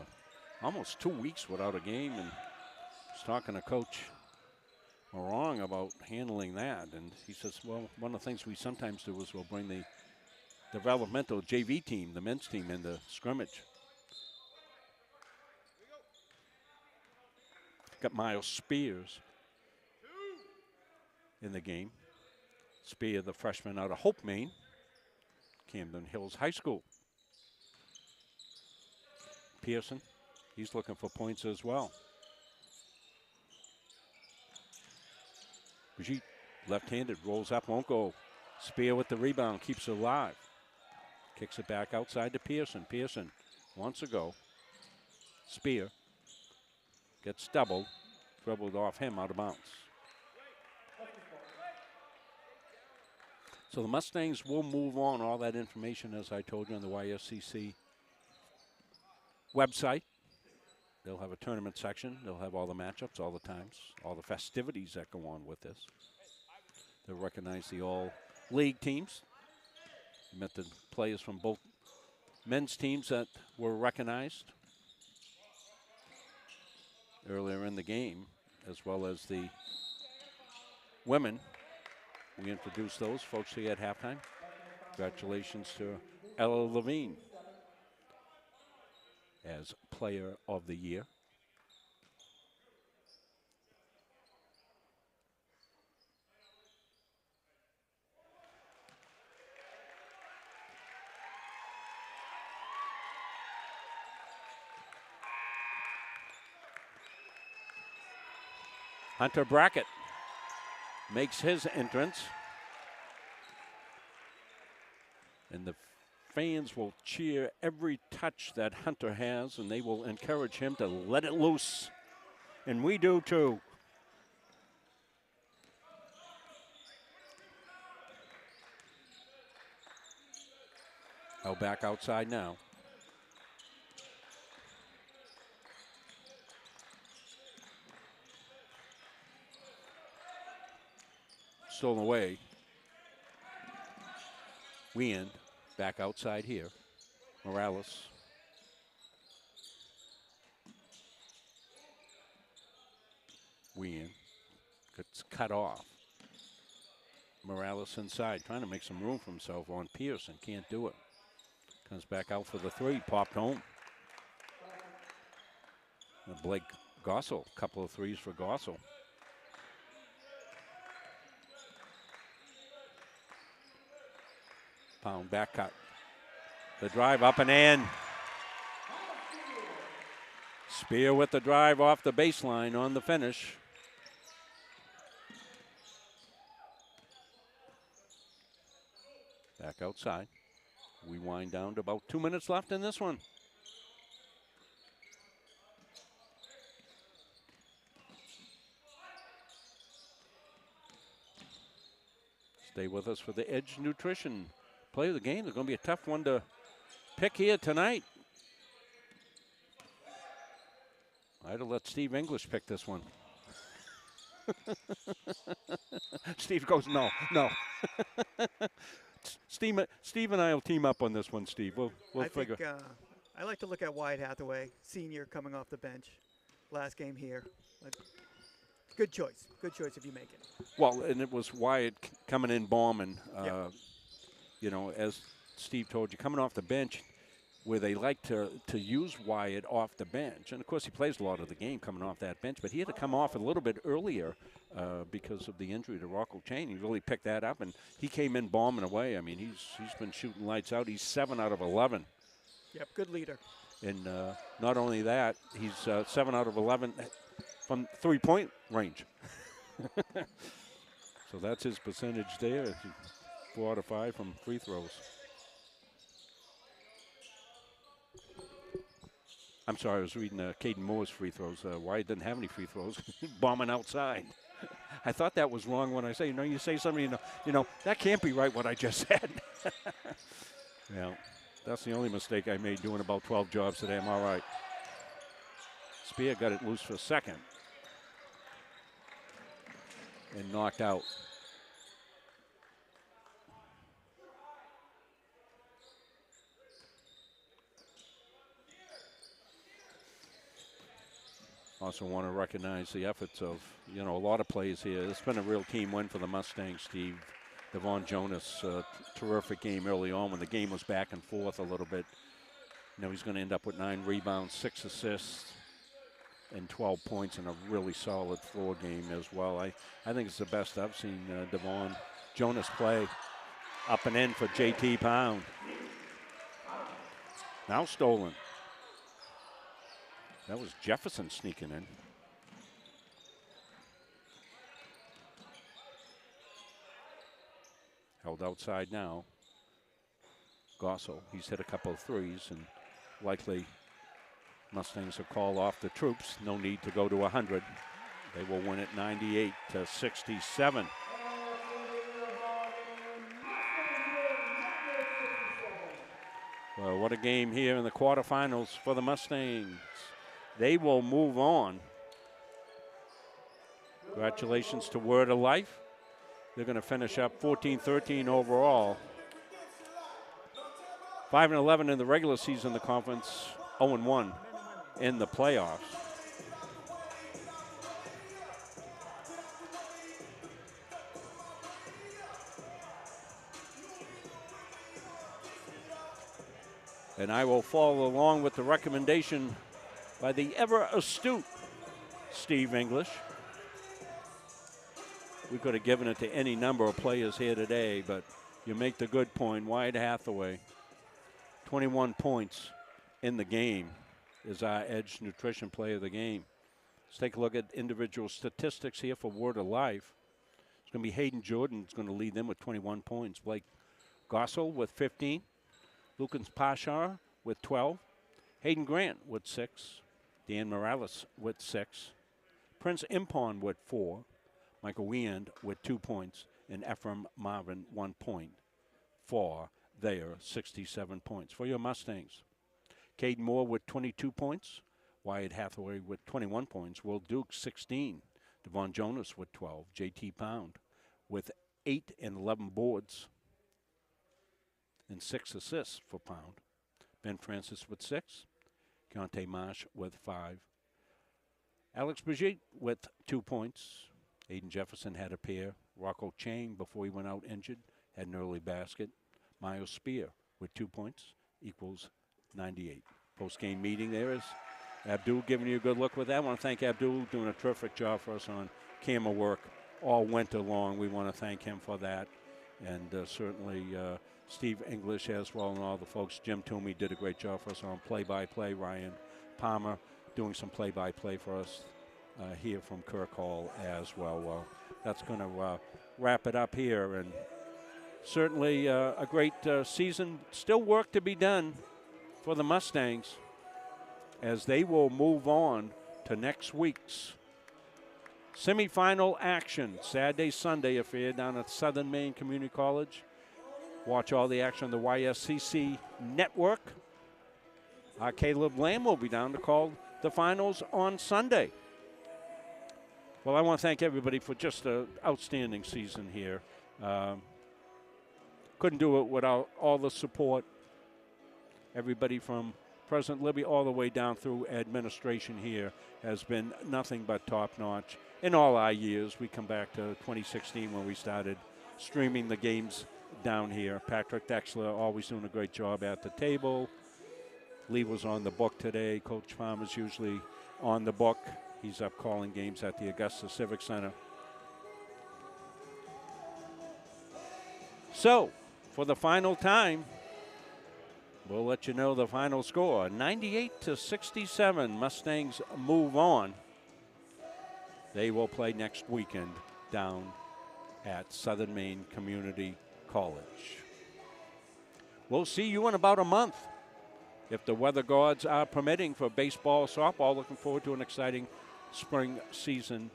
almost 2 weeks without a game. And I was talking to Coach Morong about handling that. And he says, well, one of the things we sometimes do is we'll bring the developmental JV team, the men's team, in the scrimmage. Got Miles Spears in the game. Spear, the freshman out of Hope, Maine, Camden Hills High School. Pearson, he's looking for points as well. Brigitte, left-handed, rolls up, won't go. Spear with the rebound, keeps it alive. Kicks it back outside to Pearson. Pearson wants to go. Spear gets doubled, dribbled off him, out of bounds. So the Mustangs will move on. All that information, as I told you, on the YSCC website. They'll have a tournament section. They'll have all the matchups, all the times, all the festivities that go on with this. They'll recognize the all-league teams. Met the players from both men's teams that were recognized earlier in the game, as well as the women. We introduced those folks here at halftime. Congratulations to Ella Levine as Player of the Year. Hunter Brackett makes his entrance. And the fans will cheer every touch that Hunter has, and they will encourage him to let it loose. And we do too. Back outside now. Stolen away. Wien back outside here. Morales. Wien gets cut off. Morales inside, trying to make some room for himself on Pearson. Can't do it. Comes back out for the three. Popped home. And Blake Gossel. Couple of threes for Gossel. Pound back cut. The drive up and in. Spear with the drive off the baseline on the finish. Back outside. We wind down to about 2 minutes left in this one. Stay with us for the Edge Nutrition play of the game. It's going to be a tough one to pick here tonight. I'd have let Steve English pick this one. Steve goes, no. Steve and I will team up on this one, Steve. We'll figure. I like to look at Wyatt Hathaway, senior, coming off the bench. Last game here. Good choice. Good choice if you make it. Well, and it was Wyatt coming in bombing. Yep. You know, as Steve told you, coming off the bench, where they like to use Wyatt off the bench. And, of course, he plays a lot of the game coming off that bench, but he had to come off a little bit earlier because of the injury to Rocco Chain. He really picked that up, and he came in bombing away. I mean, he's been shooting lights out. He's 7 out of 11. Yep, good leader. And not only that, he's 7 out of 11 from three-point range. So that's his percentage there. 4 out of 5 from free throws. I'm sorry, I was reading Caden Moore's free throws. Wyatt didn't have any free throws. Bombing outside. I thought that was wrong when I say, you say something, that can't be right what I just said. Yeah, that's the only mistake I made doing about 12 jobs today. I'm all right. Spear got it loose for a second. And knocked out. Also want to recognize the efforts of, a lot of plays here. It's been a real team win for the Mustangs, Steve. Devon Jonas, terrific game early on when the game was back and forth a little bit. He's going to end up with 9 rebounds, 6 assists, and 12 points in a really solid floor game as well. I think it's the best I've seen Devon Jonas play. Up and in for JT Pound. Now stolen. That was Jefferson sneaking in. Fitzgerald outside now. Gossel, he's hit a couple of threes, and likely Mustangs will call off the troops. No need to go to 100. They will win it 98-67. Well, what a game here in the quarterfinals for the Mustangs. They will move on. Congratulations to Word of Life. They're going to finish up 14-13 overall. 5-11 in the regular season, the conference, 0-1 in the playoffs. And I will follow along with the recommendation by the ever-astute Steve English. We could have given it to any number of players here today, but you make the good point. Wyatt Hathaway, 21 points in the game, is our Edge Nutrition Player of the Game. Let's take a look at individual statistics here for Word of Life. It's going to be Hayden Jordan who's going to lead them with 21 points. Blake Gossel with 15. Lucas Pashar with 12. Hayden Grant with 6. Dan Morales with 6. Prince Impon with 4. Michael Weand with 2 points. And Ephraim Marvin 1 point for their 67 points. For your Mustangs, Caden Moore with 22 points. Wyatt Hathaway with 21 points. Will Duke 16. Devon Jonas with 12. J.T. Pound with 8 and 11 boards and 6 assists for Pound. Ben Francis with 6. Keontae Marsh with 5. Alex Brigitte with 2 points. Aiden Jefferson had a pair. Rocco Chang, before he went out injured, had an early basket. Miles Spear with 2 points equals 98. Post-game meeting there is Abdul giving you a good look with that. I want to thank Abdul, doing a terrific job for us on camera work all winter long. We want to thank him for that. And certainly Steve English as well, and all the folks. Jim Toomey did a great job for us on play-by-play. Ryan Palmer doing some play-by-play for us here from Kirk Hall as well. Well, that's going to wrap it up here. And certainly a great season. Still work to be done for the Mustangs as they will move on to next week's semifinal action. Saturday, Sunday affair down at Southern Maine Community College. Watch all the action on the YSCC network. Caleb Lamb will be down to call the finals on Sunday. Well, I want to thank everybody for just an outstanding season here. Couldn't do it without all the support. Everybody from President Libby all the way down through administration here has been nothing but top-notch. In all our years, we come back to 2016 when we started streaming the games down here. Patrick Dexler always doing a great job at the table. Lee was on the book today. Coach Farmer's usually on the book. He's up calling games at the Augusta Civic Center. So, for the final time, we'll let you know the final score. 98-67, Mustangs move on. They will play next weekend down at Southern Maine Community College. We'll see you in about a month, if the weather gods are permitting, for baseball, softball. Looking forward to an exciting spring season,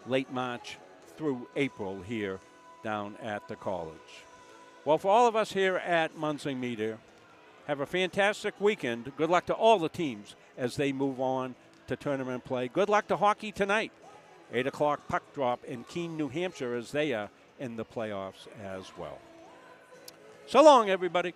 late March through April here down at the college. Well, for all of us here at Munsing Media, have a fantastic weekend. Good luck to all the teams as they move on to tournament play. Good luck to hockey tonight. 8 o'clock puck drop in Keene, New Hampshire, as they are in the playoffs as well. So long, everybody.